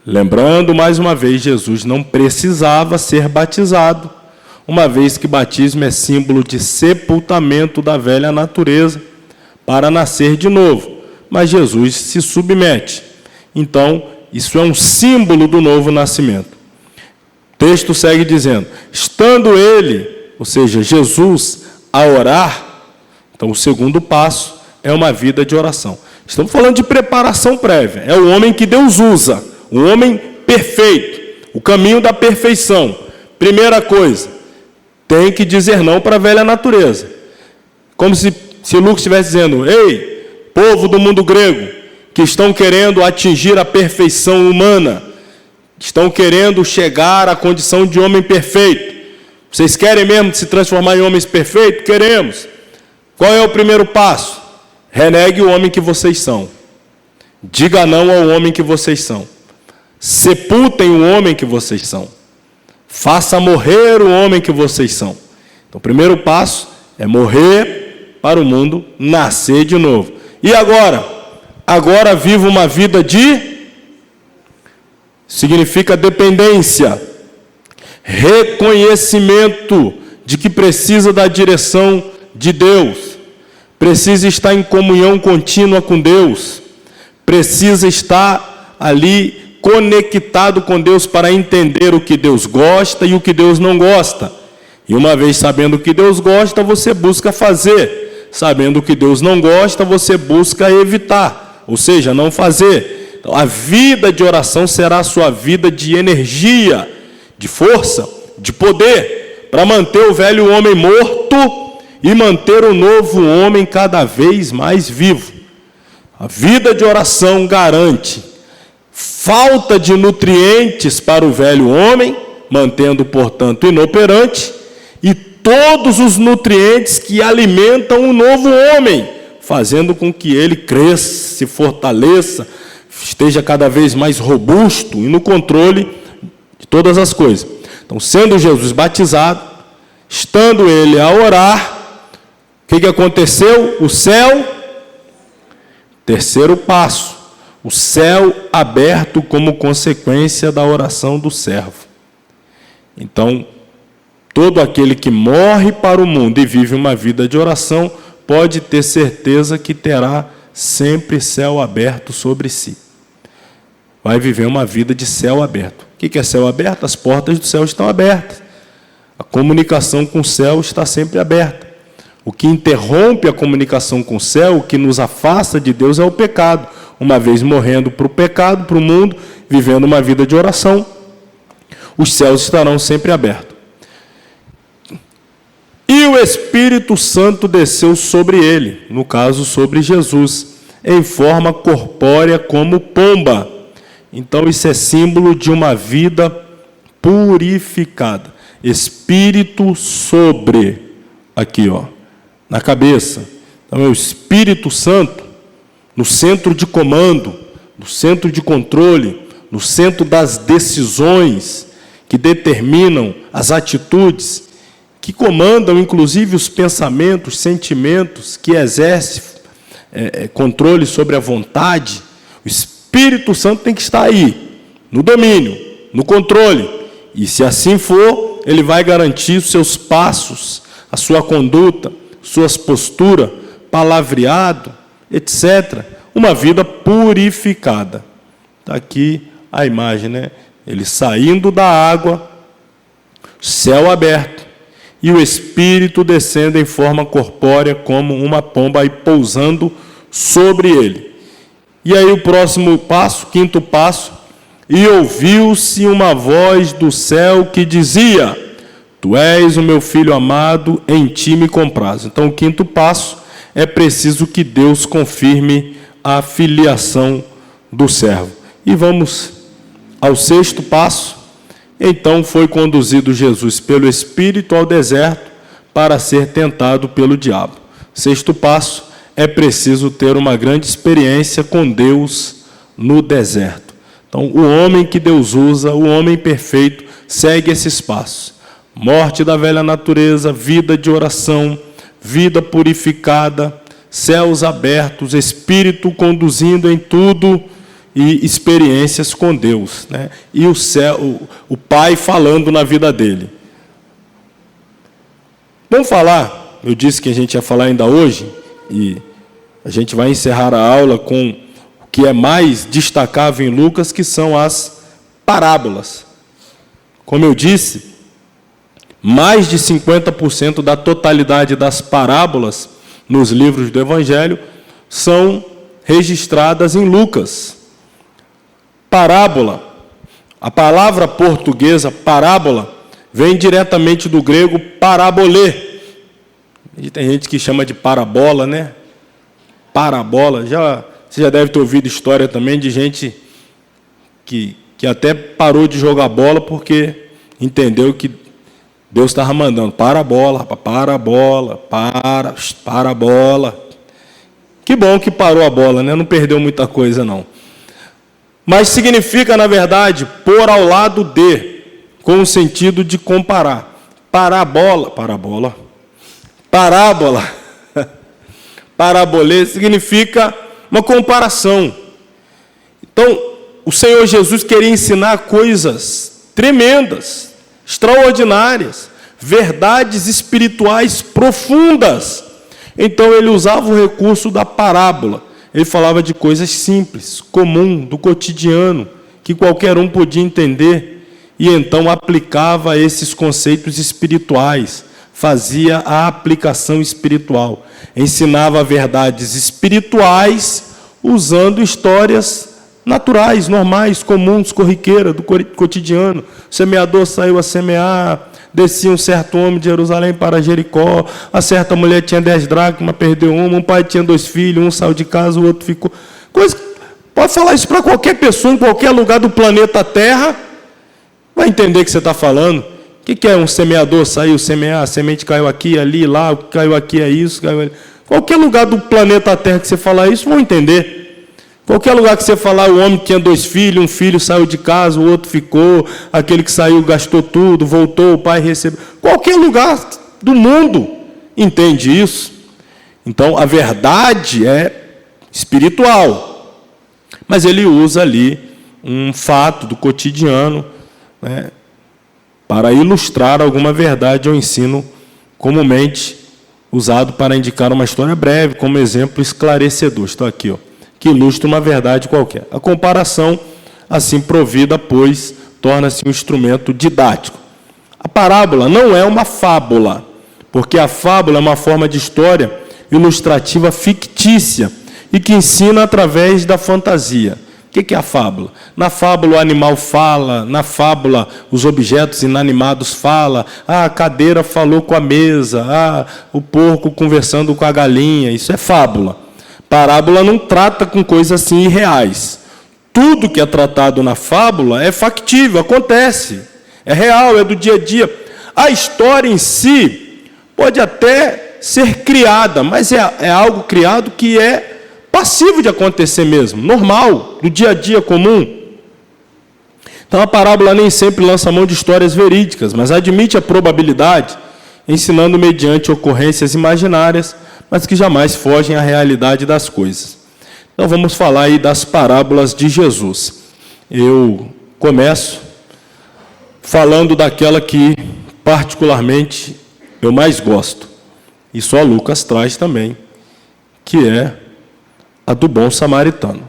Lembrando, mais uma vez, Jesus não precisava ser batizado, uma vez que batismo é símbolo de sepultamento da velha natureza para nascer de novo. Mas Jesus se submete. Então, isso é um símbolo do novo nascimento. O texto segue dizendo, estando ele, ou seja, Jesus, a orar, então o segundo passo é uma vida de oração. Estamos falando de preparação prévia, é o homem que Deus usa, o homem perfeito, o caminho da perfeição. Primeira coisa, tem que dizer não para a velha natureza. Como se Lucas estivesse dizendo, ei, povo do mundo grego, que estão querendo atingir a perfeição humana, estão querendo chegar à condição de homem perfeito. Vocês querem mesmo se transformar em homens perfeitos? Queremos. Qual é o primeiro passo? Renegue o homem que vocês são. Diga não ao homem que vocês são. Sepultem o homem que vocês são. Faça morrer o homem que vocês são. Então, o primeiro passo é morrer para o mundo, nascer de novo. E agora? Agora viva uma vida de... significa dependência, reconhecimento de que precisa da direção de Deus, precisa estar em comunhão contínua com Deus, precisa estar ali conectado com Deus para entender o que Deus gosta e o que Deus não gosta. E uma vez sabendo o que Deus gosta, você busca fazer. Sabendo o que Deus não gosta, você busca evitar, ou seja, não fazer. Então, a vida de oração será a sua vida de energia, de força, de poder, para manter o velho homem morto e manter o novo homem cada vez mais vivo. A vida de oração garante falta de nutrientes para o velho homem, mantendo, portanto, inoperante, e todos os nutrientes que alimentam o novo homem, fazendo com que ele cresça, se fortaleça, esteja cada vez mais robusto e no controle de todas as coisas. Então, sendo Jesus batizado, estando ele a orar, o que aconteceu? O céu, terceiro passo, o céu aberto como consequência da oração do servo. Então, todo aquele que morre para o mundo e vive uma vida de oração, pode ter certeza que terá sempre céu aberto sobre si. Vai viver uma vida de céu aberto. O que é céu aberto? As portas do céu estão abertas. A comunicação com o céu está sempre aberta. O que interrompe a comunicação com o céu, o que nos afasta de Deus é o pecado. Uma vez morrendo para o pecado, para o mundo, vivendo uma vida de oração, os céus estarão sempre abertos. E o Espírito Santo desceu sobre ele, no caso sobre Jesus, em forma corpórea como pomba. Então isso é símbolo de uma vida purificada. Espírito sobre, aqui ó, na cabeça. Então é o Espírito Santo no centro de comando, no centro de controle, no centro das decisões que determinam as atitudes, que comandam inclusive os pensamentos, sentimentos, que exercem controle sobre a vontade. O Espírito Santo tem que estar aí, no domínio, no controle. E se assim for, ele vai garantir os seus passos, a sua conduta, suas posturas, palavreado, etc. Uma vida purificada. Está aqui a imagem, né? Ele saindo da água, céu aberto, e o Espírito descendo em forma corpórea como uma pomba e pousando sobre ele. E aí o próximo passo, quinto passo, e ouviu-se uma voz do céu que dizia: Tu és o meu filho amado, em ti me comprazo. Então o quinto passo, é preciso que Deus confirme a filiação do servo. E vamos ao sexto passo. Então foi conduzido Jesus pelo Espírito ao deserto para ser tentado pelo diabo. Sexto passo, é preciso ter uma grande experiência com Deus no deserto. Então, o homem que Deus usa, o homem perfeito, segue esses passos. Morte da velha natureza, vida de oração, vida purificada, céus abertos, Espírito conduzindo em tudo, e experiências com Deus, né? E o céu, o Pai falando na vida dele. Vamos falar, eu disse que a gente ia falar ainda hoje, e a gente vai encerrar a aula com o que é mais destacável em Lucas, que são as parábolas. Como eu disse, mais de 50% da totalidade das parábolas nos livros do Evangelho são registradas em Lucas. Parábola, a palavra portuguesa parábola vem diretamente do grego parabolê. E tem gente que chama de parabola, né? Parabola. Você já deve ter ouvido história também de gente que até parou de jogar bola porque entendeu que Deus estava mandando parabola, parabola. Que bom que parou a bola, né? Não perdeu muita coisa, não. Mas significa, na verdade, pôr ao lado de, com o sentido de comparar. Parábola, parabolê significa uma comparação. Então, o Senhor Jesus queria ensinar coisas tremendas, extraordinárias, verdades espirituais profundas. Então, ele usava o recurso da parábola. ele falava de coisas simples, comum, do cotidiano, que qualquer um podia entender, e então aplicava esses conceitos espirituais, fazia a aplicação espiritual, ensinava verdades espirituais usando histórias naturais, normais, comuns, corriqueiras, do cotidiano. O semeador saiu a semear, descia um certo homem de Jerusalém para Jericó, a certa mulher tinha 10 dracmas, perdeu uma, um pai tinha 2 filhos, um saiu de casa, o outro ficou... Pode falar isso para qualquer pessoa, em qualquer lugar do planeta Terra, vai entender o que você está falando. O que é um semeador saiu semear, a semente caiu aqui, ali, lá, caiu aqui, é isso, caiu ali. Qualquer lugar do planeta Terra que você falar isso, vão entender. Qualquer lugar que você falar, o homem tinha 2 filhos, um filho saiu de casa, o outro ficou, aquele que saiu gastou tudo, voltou, o pai recebeu. Qualquer lugar do mundo entende isso. Então, a verdade é espiritual. Mas ele usa ali um fato do cotidiano, né, para ilustrar alguma verdade ou ensino comumente usado para indicar uma história breve, como exemplo esclarecedor. Estou aqui, ó, que ilustra uma verdade qualquer. A comparação, assim provida, pois, torna-se um instrumento didático. A parábola não é uma fábula, porque a fábula é uma forma de história ilustrativa fictícia e que ensina através da fantasia. O que é a fábula? Na fábula o animal fala, na fábula os objetos inanimados falam, a cadeira falou com a mesa, o porco conversando com a galinha, isso é fábula. Parábola não trata com coisas assim irreais. Tudo que é tratado na fábula é factível, acontece, é real, é do dia a dia. A história em si pode até ser criada, mas é algo criado que é passivo de acontecer mesmo, normal, do dia a dia comum. Então a parábola nem sempre lança mão de histórias verídicas, mas admite a probabilidade, ensinando mediante ocorrências imaginárias, mas que jamais fogem à realidade das coisas. Então vamos falar aí das parábolas de Jesus. Eu começo falando daquela que particularmente eu mais gosto, e só Lucas traz também, que é a do bom samaritano.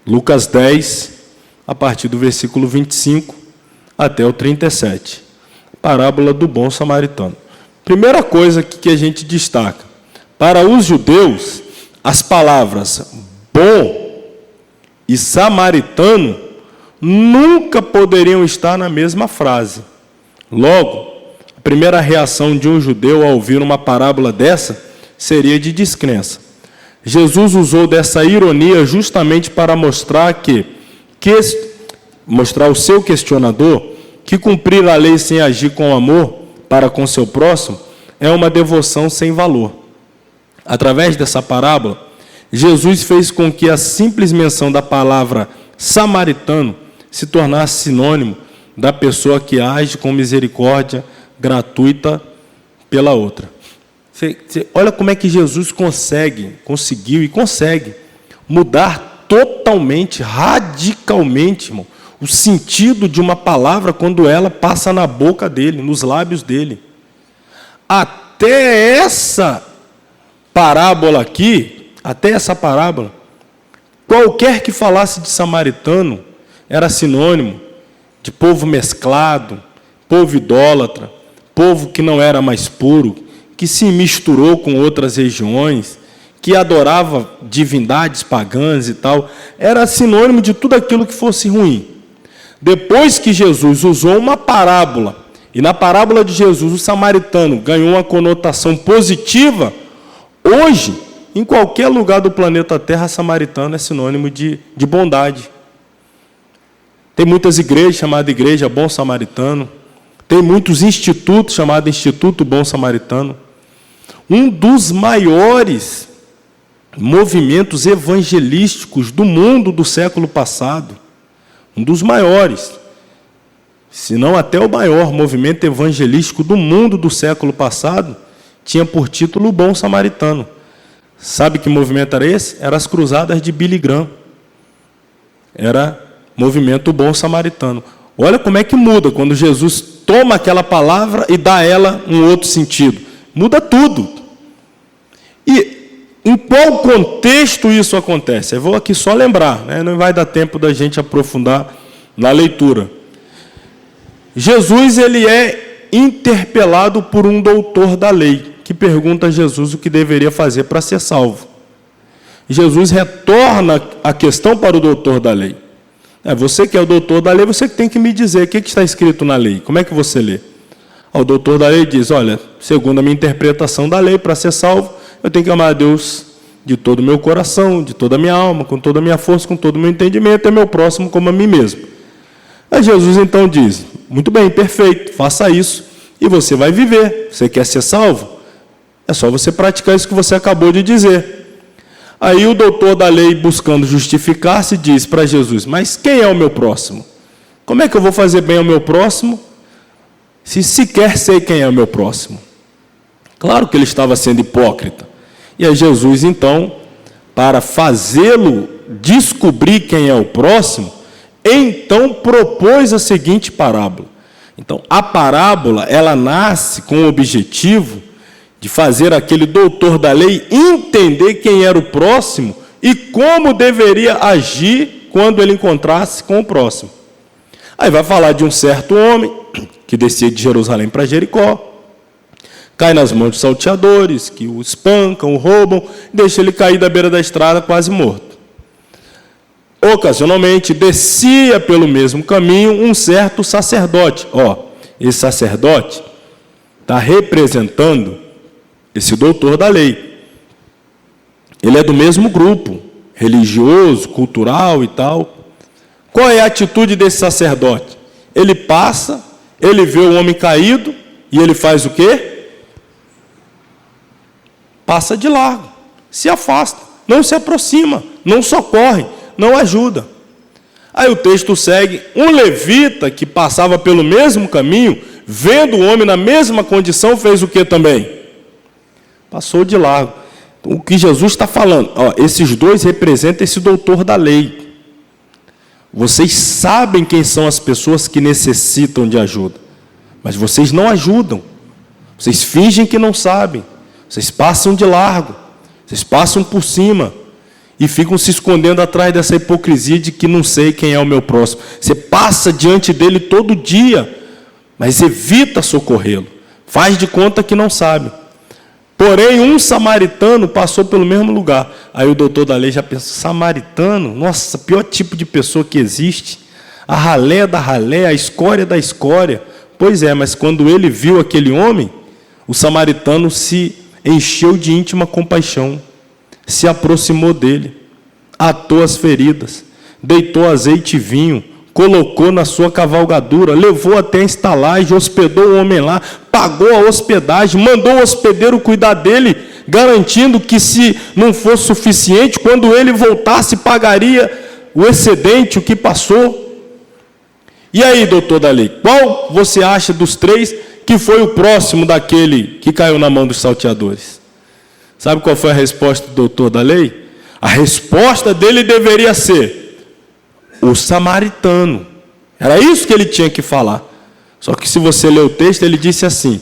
Lucas 10, a partir do versículo 25 até o 37. Parábola do bom samaritano. Primeira coisa que a gente destaca. Para os judeus, as palavras bom e samaritano nunca poderiam estar na mesma frase. Logo, a primeira reação de um judeu ao ouvir uma parábola dessa seria de descrença. Jesus usou dessa ironia justamente para mostrar mostrar ao seu questionador que cumprir a lei sem agir com amor para com seu próximo é uma devoção sem valor. Através dessa parábola, Jesus fez com que a simples menção da palavra samaritano se tornasse sinônimo da pessoa que age com misericórdia gratuita pela outra. Olha como é que Jesus conseguiu e consegue mudar totalmente, radicalmente, irmão, o sentido de uma palavra quando ela passa na boca dele, nos lábios dele. Até essa parábola aqui, qualquer que falasse de samaritano era sinônimo de povo mesclado, povo idólatra, povo que não era mais puro, que se misturou com outras regiões, que adorava divindades pagãs e tal, era sinônimo de tudo aquilo que fosse ruim. Depois que Jesus usou uma parábola, e na parábola de Jesus o samaritano ganhou uma conotação positiva, hoje, em qualquer lugar do planeta Terra, samaritano é sinônimo de bondade. Tem muitas igrejas chamadas Igreja Bom Samaritano, tem muitos institutos chamados Instituto Bom Samaritano. Um dos maiores movimentos evangelísticos do mundo do século passado, um dos maiores, se não até o maior movimento evangelístico do mundo do século passado, tinha por título o Bom Samaritano. Sabe que movimento era esse? Era as cruzadas de Billy Graham. Era movimento Bom Samaritano. Olha como é que muda quando Jesus toma aquela palavra e dá a ela um outro sentido. Muda tudo. E Em qual contexto isso acontece? Eu vou aqui só lembrar, né? Não vai dar tempo da gente aprofundar na leitura. Jesus, ele é interpelado por um doutor da lei, que pergunta a Jesus o que deveria fazer para ser salvo. Jesus retorna a questão para o doutor da lei. Você que é o doutor da lei, você que tem que me dizer o que está escrito na lei. Como é que você lê? O doutor da lei diz, olha, segundo a minha interpretação da lei, para ser salvo, eu tenho que amar a Deus de todo o meu coração, de toda a minha alma, com toda a minha força, com todo o meu entendimento, e meu próximo como a mim mesmo. Aí Jesus então diz, muito bem, perfeito, faça isso, e você vai viver. Você quer ser salvo? É só você praticar isso que você acabou de dizer. Aí o doutor da lei, buscando justificar-se, diz para Jesus, mas quem é o meu próximo? Como é que eu vou fazer bem ao meu próximo, se sequer sei quem é o meu próximo? Claro que ele estava sendo hipócrita. E aí Jesus, então, para fazê-lo descobrir quem é o próximo, então propôs a seguinte parábola. Então, a parábola, ela nasce com o objetivo de fazer aquele doutor da lei entender quem era o próximo e como deveria agir quando ele encontrasse com o próximo. Aí vai falar de um certo homem que descia de Jerusalém para Jericó, cai nas mãos de salteadores, que o espancam, o roubam, deixa ele cair da beira da estrada quase morto. Ocasionalmente, descia pelo mesmo caminho um certo sacerdote. Esse sacerdote está representando esse doutor da lei. Ele é do mesmo grupo, religioso, cultural e tal. Qual é a atitude desse sacerdote? Ele passa, ele vê o homem caído, e ele faz o quê? Passa de largo, se afasta, não se aproxima, não socorre, não ajuda. Aí o texto segue, um levita que passava pelo mesmo caminho, vendo o homem na mesma condição, fez o que também? Passou de largo. O que Jesus está falando, esses dois representam esse doutor da lei. Vocês sabem quem são as pessoas que necessitam de ajuda, mas vocês não ajudam. Vocês fingem que não sabem. Vocês passam de largo. Vocês passam por cima. E ficam se escondendo atrás dessa hipocrisia de que não sei quem é o meu próximo. Você passa diante dele todo dia, mas evita socorrê-lo. Faz de conta que não sabe. Porém, um samaritano passou pelo mesmo lugar. Aí o doutor da lei já pensa, samaritano? Nossa, pior tipo de pessoa que existe. A ralé da ralé, a escória da escória. Pois é, mas quando ele viu aquele homem, o samaritano se encheu de íntima compaixão, se aproximou dele, atou as feridas, deitou azeite e vinho, colocou na sua cavalgadura, levou até a estalagem, hospedou o homem lá, pagou a hospedagem, mandou o hospedeiro cuidar dele, garantindo que, se não fosse suficiente, quando ele voltasse, pagaria o excedente, o que passou. E aí, doutor da lei, qual você acha dos três que foi o próximo daquele que caiu na mão dos salteadores? Sabe qual foi a resposta do doutor da lei? A resposta dele deveria ser o samaritano. Era isso que ele tinha que falar. Só que se você ler o texto, ele disse assim,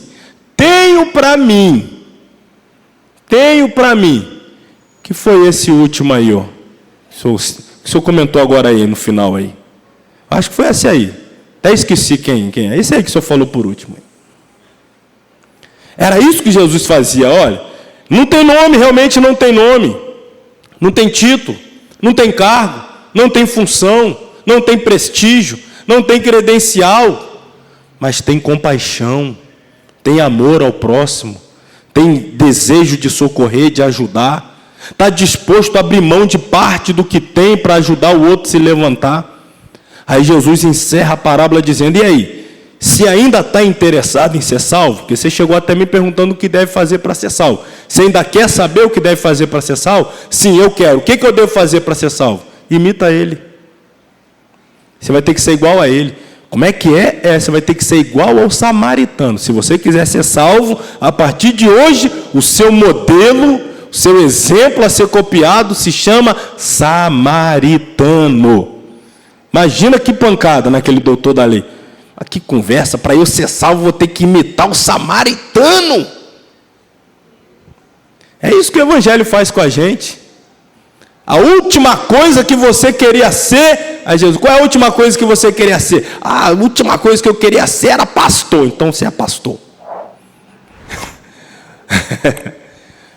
tenho para mim, que foi esse último aí, ó. Que o senhor comentou agora aí, no final aí. Acho que foi esse aí. Até esqueci quem é. Esse aí que o senhor falou por último. Era isso que Jesus fazia, olha. Não tem nome, realmente não tem nome. Não tem título, não tem cargo, não tem função, não tem prestígio, não tem credencial, mas tem compaixão, tem amor ao próximo, tem desejo de socorrer, de ajudar, está disposto a abrir mão de parte do que tem para ajudar o outro a se levantar. Aí Jesus encerra a parábola dizendo, e aí, se ainda está interessado em ser salvo, porque você chegou até me perguntando o que deve fazer para ser salvo, você ainda quer saber o que deve fazer para ser salvo? Sim, eu quero. O que eu devo fazer para ser salvo? Imita ele. Você vai ter que ser igual a ele. Como é que é? Você vai ter que ser igual ao samaritano. Se você quiser ser salvo, a partir de hoje, o seu modelo, o seu exemplo a ser copiado se chama samaritano. Imagina que pancada naquele doutor da lei. Que conversa, para eu ser salvo vou ter que imitar o samaritano. É isso que o Evangelho faz com a gente. A última coisa que você queria ser, aí Jesus, qual é a última coisa que você queria ser? Ah, a última coisa que eu queria ser era pastor, então você é pastor.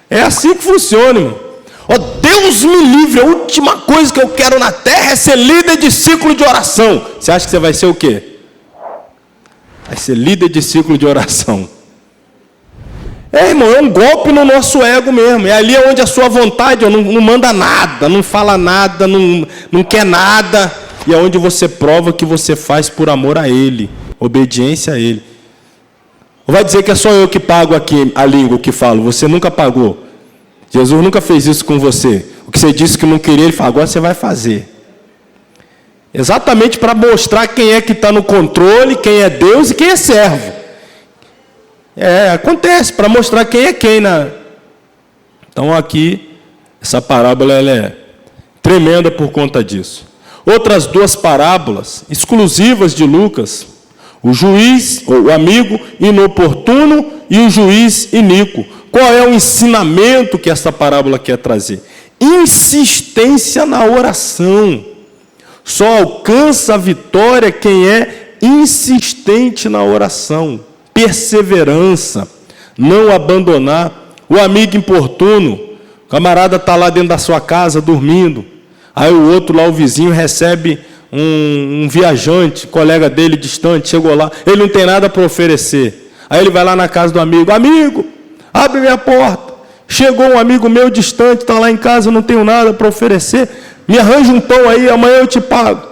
É assim que funciona, irmão. Oh, Deus me livre, a última coisa que eu quero na terra é ser líder de ciclo de oração. Você acha que você vai ser o quê? Vai ser líder de ciclo de oração. Irmão, é um golpe no nosso ego mesmo. É ali onde a sua vontade não manda nada, não fala nada, não quer nada. E é onde você prova que você faz por amor a Ele, obediência a Ele. Ou vai dizer que é só eu que pago aqui a língua que falo? Você nunca pagou. Jesus nunca fez isso com você. O que você disse que não queria, Ele falou, agora você vai fazer. Exatamente para mostrar quem é que está no controle, quem é Deus e quem é servo. Acontece, para mostrar quem é quem. Então aqui, essa parábola ela é tremenda por conta disso. Outras duas parábolas, exclusivas de Lucas, o juiz, o amigo inoportuno e o juiz iníquo. Qual é o ensinamento que essa parábola quer trazer? Insistência na oração. Só alcança a vitória quem é insistente na oração. Perseverança, não abandonar. O amigo importuno, o camarada está lá dentro da sua casa dormindo, aí o outro lá, o vizinho, recebe um viajante, colega dele distante, chegou lá, ele não tem nada para oferecer, aí ele vai lá na casa do amigo, amigo, abre minha porta, chegou um amigo meu distante, está lá em casa, eu não tenho nada para oferecer, me arranja um pão aí, amanhã eu te pago.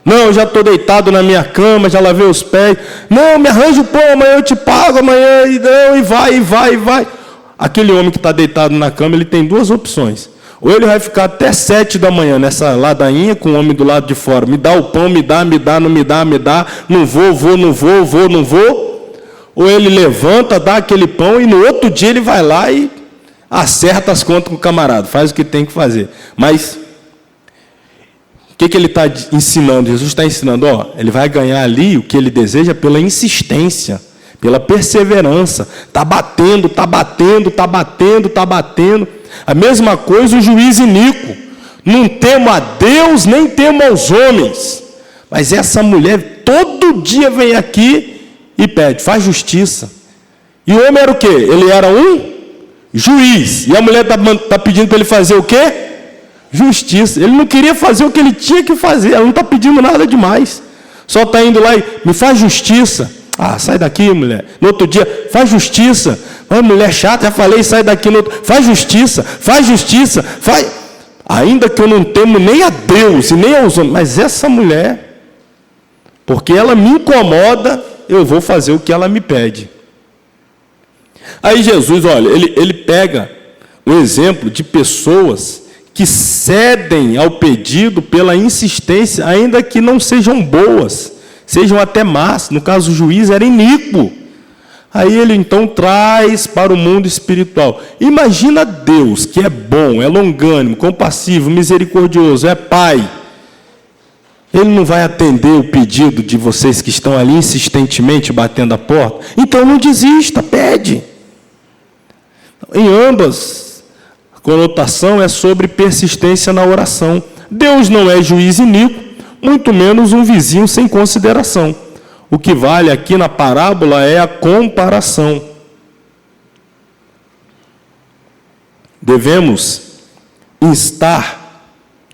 Não, eu já estou deitado na minha cama, já lavei os pés. Não, me arranja o pão, amanhã eu te pago, amanhã, e vai. Aquele homem que está deitado na cama, ele tem duas opções. Ou ele vai ficar até 7 da manhã nessa ladainha com o homem do lado de fora. Me dá o pão, me dá, não me dá, não vou. Ou ele levanta, dá aquele pão e no outro dia ele vai lá e acerta as contas com o camarada. Faz o que tem que fazer. Mas o que ele está ensinando? Jesus está ensinando, ele vai ganhar ali o que ele deseja pela insistência, pela perseverança. Está batendo. A mesma coisa o juiz iníquo. Não temo a Deus, nem temo aos homens. Mas essa mulher todo dia vem aqui e pede, faz justiça. E o homem era o quê? Ele era um juiz. E a mulher está pedindo para ele fazer o quê? Justiça. Ele não queria fazer o que ele tinha que fazer. Ela não está pedindo nada demais. Só está indo lá e me faz justiça. Ah, sai daqui, mulher. No outro dia, faz justiça. Ah, mulher chata, já falei, sai daqui. No outro... Faz justiça. Ainda que eu não temo nem a Deus e nem aos homens. Mas essa mulher, porque ela me incomoda, eu vou fazer o que ela me pede. Aí Jesus, olha, ele pega um exemplo de pessoas que cedem ao pedido pela insistência, ainda que não sejam boas, sejam até más. No caso, o juiz era iníquo. Aí ele então traz para o mundo espiritual. Imagina Deus, que é bom, é longânimo, compassivo, misericordioso, é Pai. Ele não vai atender o pedido de vocês que estão ali insistentemente batendo a porta? Então não desista, pede. Em ambas, a conotação é sobre persistência na oração. Deus não é juiz iníquo, muito menos um vizinho sem consideração. O que vale aqui na parábola é a comparação. Devemos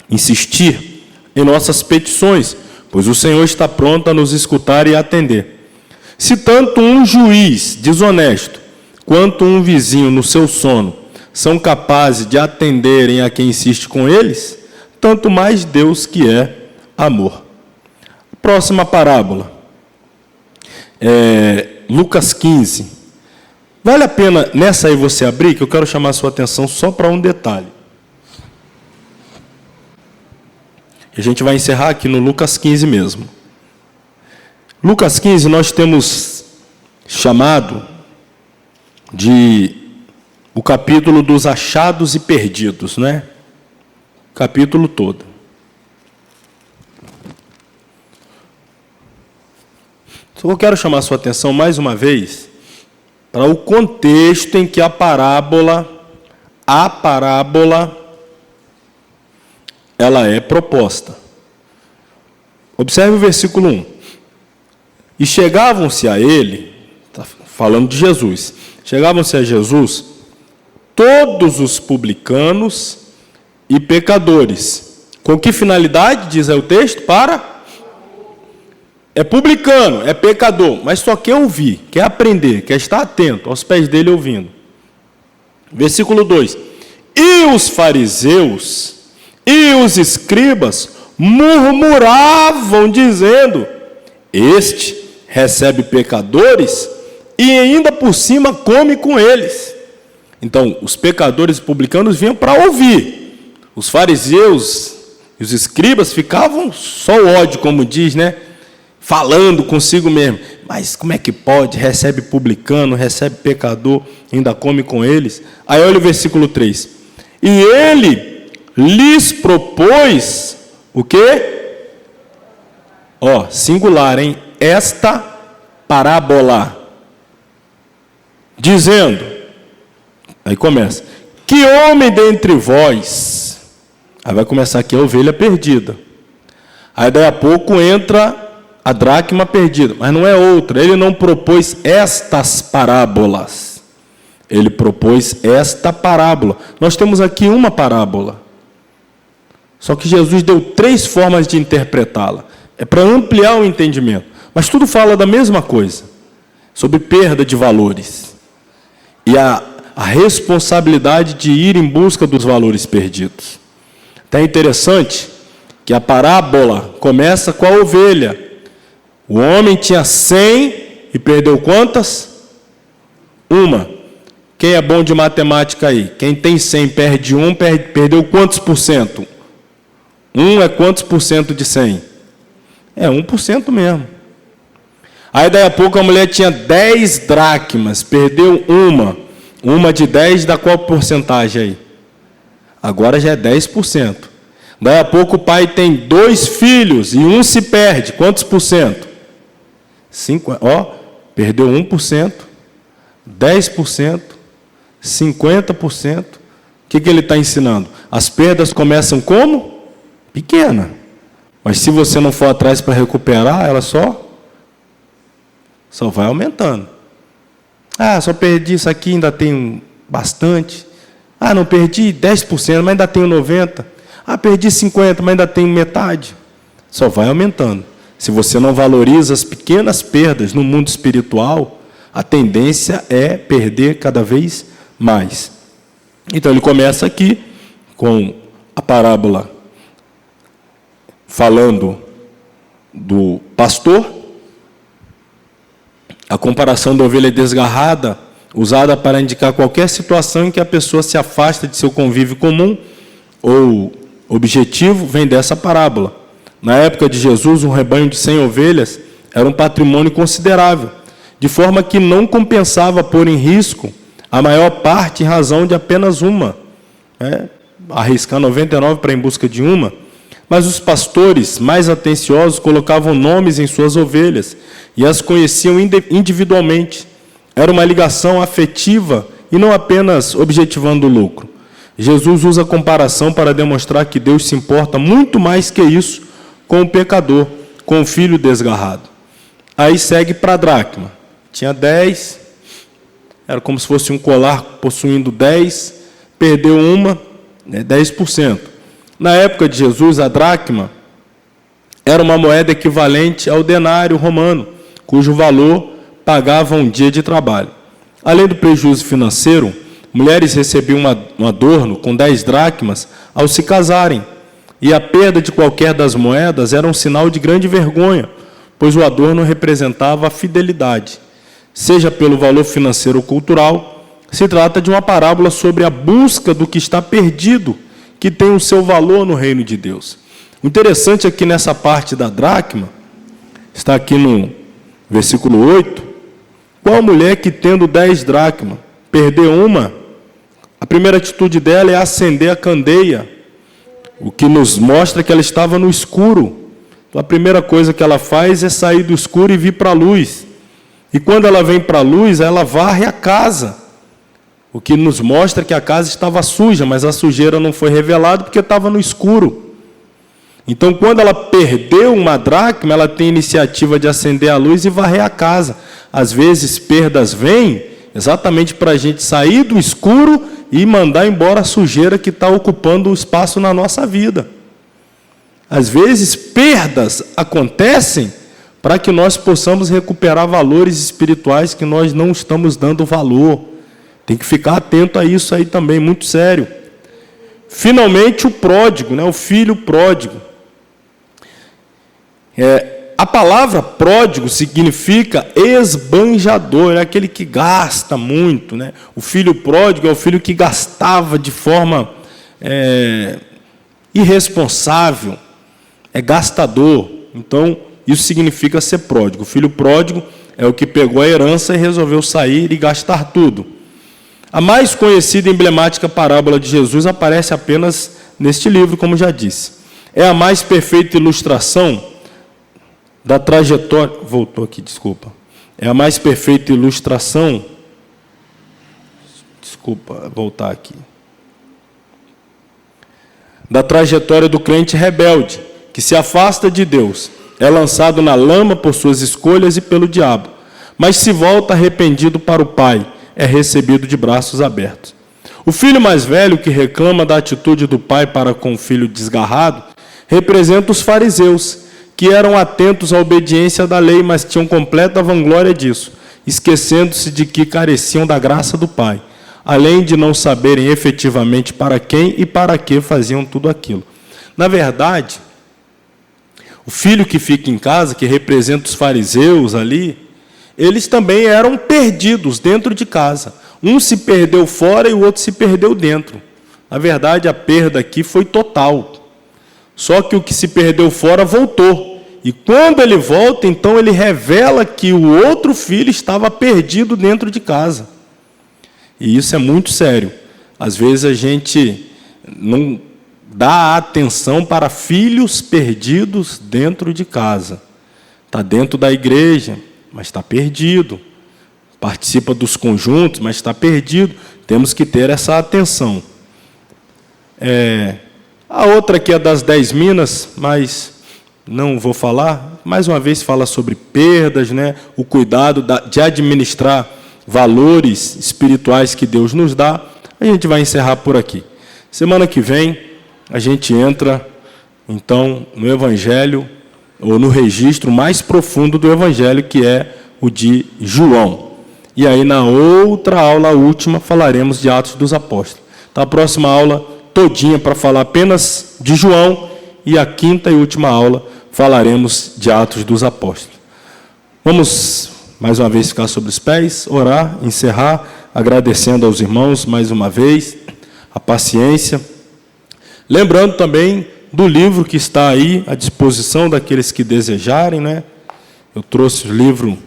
insistir em nossas petições, pois o Senhor está pronto a nos escutar e atender. Se tanto um juiz desonesto quanto um vizinho no seu sono são capazes de atenderem a quem insiste com eles, tanto mais Deus que é amor. Próxima parábola, Lucas 15. Vale a pena nessa aí você abrir, que eu quero chamar a sua atenção só para um detalhe. A gente vai encerrar aqui no Lucas 15 mesmo. Lucas 15 nós temos chamado de o capítulo dos achados e perdidos, né? Capítulo todo. Só eu quero chamar a sua atenção mais uma vez para o contexto em que a parábola a parábola, ela é proposta. Observe o versículo 1. E chegavam-se a ele, está falando de Jesus, chegavam-se a Jesus todos os publicanos e pecadores. Com que finalidade, diz aí o texto? É publicano, é pecador, mas só quer ouvir, quer aprender, quer estar atento aos pés dele ouvindo. Versículo 2. E os fariseus e os escribas murmuravam, dizendo: este recebe pecadores e ainda por cima come com eles. Então, os pecadores e publicanos vinham para ouvir. Os fariseus e os escribas ficavam só o ódio, como diz, né? Falando consigo mesmo. Mas como é que pode? Recebe publicano, recebe pecador, ainda come com eles. Aí olha o versículo 3. E ele lhes propôs o quê? Ó, singular, hein? Esta parábola. Dizendo, aí começa, que homem dentre vós, aí vai começar aqui a ovelha perdida. Aí daí a pouco entra a dracma perdida, mas não é outra. Ele não propôs estas parábolas. Ele propôs esta parábola. Nós temos aqui uma parábola. Só que Jesus deu 3 formas de interpretá-la. É para ampliar o entendimento. Mas tudo fala da mesma coisa. Sobre perda de valores. E a responsabilidade de ir em busca dos valores perdidos. Então é interessante que a parábola começa com a ovelha. O homem tinha 100 e perdeu quantas? Uma. Quem é bom de matemática aí? Quem tem 100 perde 1, perdeu quantos por cento? 1 é quantos por cento de 100? É 1% mesmo. Aí daí a pouco a mulher tinha 10 dracmas, perdeu uma. Uma de 10 dá qual porcentagem aí? Agora já é 10%. Daí a pouco o pai tem 2 filhos e um se perde. Quantos por cento? 5, ó, perdeu 1%, 10%, 50%. O que ele está ensinando? As perdas começam como? Pequena. Mas se você não for atrás para recuperar, ela só vai aumentando. Ah, só perdi isso aqui, ainda tenho bastante. Ah, não perdi 10%, mas ainda tenho 90%. Ah, perdi 50%, mas ainda tenho metade. Só vai aumentando. Se você não valoriza as pequenas perdas no mundo espiritual, a tendência é perder cada vez mais. Então ele começa aqui com a parábola falando do pastor, a comparação da ovelha desgarrada, usada para indicar qualquer situação em que a pessoa se afasta de seu convívio comum ou objetivo, vem dessa parábola. Na época de Jesus, um rebanho de 100 ovelhas era um patrimônio considerável, de forma que não compensava pôr em risco a maior parte em razão de apenas uma. Arriscar 99 para ir em busca de uma. Mas os pastores mais atenciosos colocavam nomes em suas ovelhas e as conheciam individualmente. Era uma ligação afetiva e não apenas objetivando o lucro. Jesus usa a comparação para demonstrar que Deus se importa muito mais que isso com o pecador, com o filho desgarrado. Aí segue para a dracma. Tinha 10, era como se fosse um colar possuindo 10, perdeu uma, 10%. Na época de Jesus, a dracma era uma moeda equivalente ao denário romano, cujo valor pagava um dia de trabalho. Além do prejuízo financeiro, mulheres recebiam um adorno com 10 dracmas ao se casarem, e a perda de qualquer das moedas era um sinal de grande vergonha, pois o adorno representava a fidelidade. Seja pelo valor financeiro ou cultural, se trata de uma parábola sobre a busca do que está perdido, que tem o seu valor no reino de Deus. O interessante aqui nessa parte da dracma, está aqui no versículo 8, qual mulher que tendo 10 dracmas, perdeu uma, a primeira atitude dela é acender a candeia, o que nos mostra que ela estava no escuro. Então, a primeira coisa que ela faz é sair do escuro e vir para a luz. E quando ela vem para a luz, ela varre a casa. O que nos mostra que a casa estava suja, mas a sujeira não foi revelada porque estava no escuro. Então, quando ela perdeu uma dracma, ela tem a iniciativa de acender a luz e varrer a casa. Às vezes, perdas vêm exatamente para a gente sair do escuro e mandar embora a sujeira que está ocupando o espaço na nossa vida. Às vezes, perdas acontecem para que nós possamos recuperar valores espirituais que nós não estamos dando valor. Tem que ficar atento a isso aí também, muito sério. Finalmente, o pródigo, o filho pródigo. A palavra pródigo significa esbanjador, é aquele que gasta muito. O filho pródigo é o filho que gastava de forma irresponsável, é gastador. Então, isso significa ser pródigo. O filho pródigo é o que pegou a herança e resolveu sair e gastar tudo. A mais conhecida e emblemática parábola de Jesus aparece apenas neste livro, como já disse. É a mais perfeita ilustração da trajetória... Voltou aqui, desculpa. É a mais perfeita ilustração... Desculpa, voltar aqui. Da trajetória do crente rebelde, que se afasta de Deus, é lançado na lama por suas escolhas e pelo diabo, mas se volta arrependido para o Pai, é recebido de braços abertos. O filho mais velho, que reclama da atitude do pai para com o filho desgarrado, representa os fariseus, que eram atentos à obediência da lei, mas tinham completa vanglória disso, esquecendo-se de que careciam da graça do Pai, além de não saberem efetivamente para quem e para que faziam tudo aquilo. Na verdade, o filho que fica em casa, que representa os fariseus ali, eles também eram perdidos dentro de casa. Um se perdeu fora e o outro se perdeu dentro. Na verdade, a perda aqui foi total. Só que o que se perdeu fora voltou. E quando ele volta, então ele revela que o outro filho estava perdido dentro de casa. E isso é muito sério. Às vezes a gente não dá atenção para filhos perdidos dentro de casa. Está dentro da igreja, mas está perdido. Participa dos conjuntos, mas está perdido. Temos que ter essa atenção. A outra aqui é das 10 minas, mas não vou falar. Mais uma vez fala sobre perdas, o cuidado de administrar valores espirituais que Deus nos dá. A gente vai encerrar por aqui. Semana que vem, a gente entra, então, no Evangelho, ou no registro mais profundo do Evangelho, que é o de João. E aí, na outra aula, a última, falaremos de Atos dos Apóstolos. Então, a próxima aula todinha para falar apenas de João, e a quinta e última aula falaremos de Atos dos Apóstolos. Vamos, mais uma vez, ficar sobre os pés, orar, encerrar, agradecendo aos irmãos, mais uma vez, a paciência. Lembrando também do livro que está aí à disposição daqueles que desejarem, Eu trouxe o livro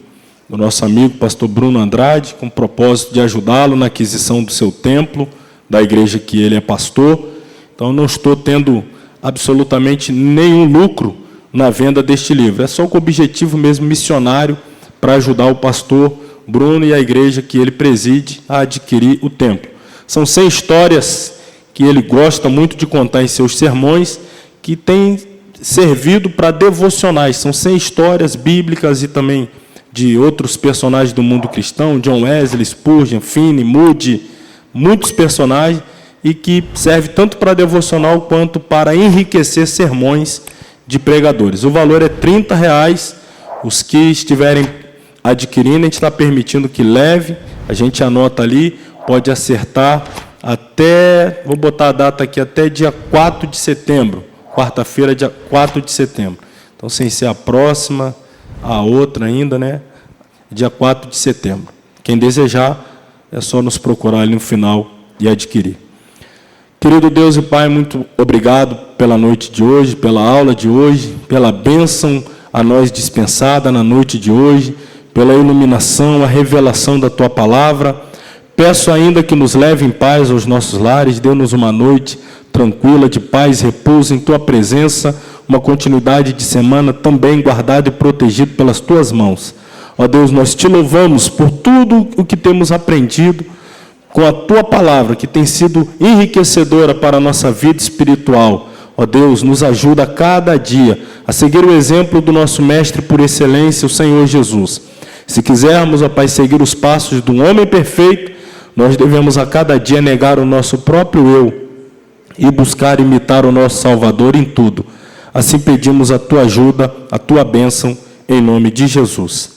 do nosso amigo pastor Bruno Andrade, com o propósito de ajudá-lo na aquisição do seu templo, da igreja que ele é pastor. Então, não estou tendo absolutamente nenhum lucro na venda deste livro. É só com o objetivo mesmo missionário para ajudar o pastor Bruno e a igreja que ele preside a adquirir o templo. São 100 histórias que ele gosta muito de contar em seus sermões, que têm servido para devocionais. São 100 histórias bíblicas e também de outros personagens do mundo cristão, John Wesley, Spurgeon, Finney, Moody, muitos personagens, e que serve tanto para devocional quanto para enriquecer sermões de pregadores. O valor é R$30. Os que estiverem adquirindo, a gente está permitindo que leve, a gente anota ali, pode acertar até, vou botar a data aqui, até dia 4 de setembro, quarta-feira, dia 4 de setembro. Então, sem ser a próxima, a outra ainda, dia 4 de setembro. Quem desejar, é só nos procurar ali no final e adquirir. Querido Deus e Pai, muito obrigado pela noite de hoje, pela aula de hoje, pela bênção a nós dispensada na noite de hoje, pela iluminação, a revelação da Tua Palavra. Peço ainda que nos leve em paz aos nossos lares, dê-nos uma noite tranquila, de paz, repouso em Tua presença, uma continuidade de semana também guardado e protegido pelas Tuas mãos. Ó Deus, nós Te louvamos por tudo o que temos aprendido, com a Tua palavra, que tem sido enriquecedora para a nossa vida espiritual. Ó Deus, nos ajuda a cada dia a seguir o exemplo do nosso Mestre por excelência, o Senhor Jesus. Se quisermos, ó Pai, seguir os passos de um homem perfeito, nós devemos a cada dia negar o nosso próprio eu e buscar imitar o nosso Salvador em tudo. Assim pedimos a Tua ajuda, a Tua bênção, em nome de Jesus.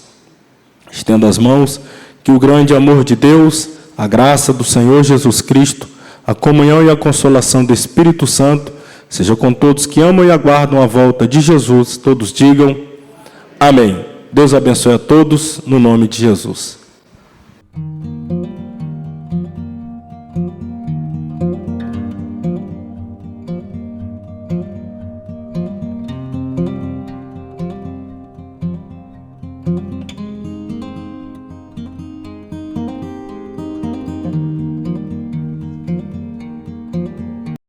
Estenda as mãos, que o grande amor de Deus, a graça do Senhor Jesus Cristo, a comunhão e a consolação do Espírito Santo, seja com todos que amam e aguardam a volta de Jesus. Todos digam amém. Deus abençoe a todos, no nome de Jesus.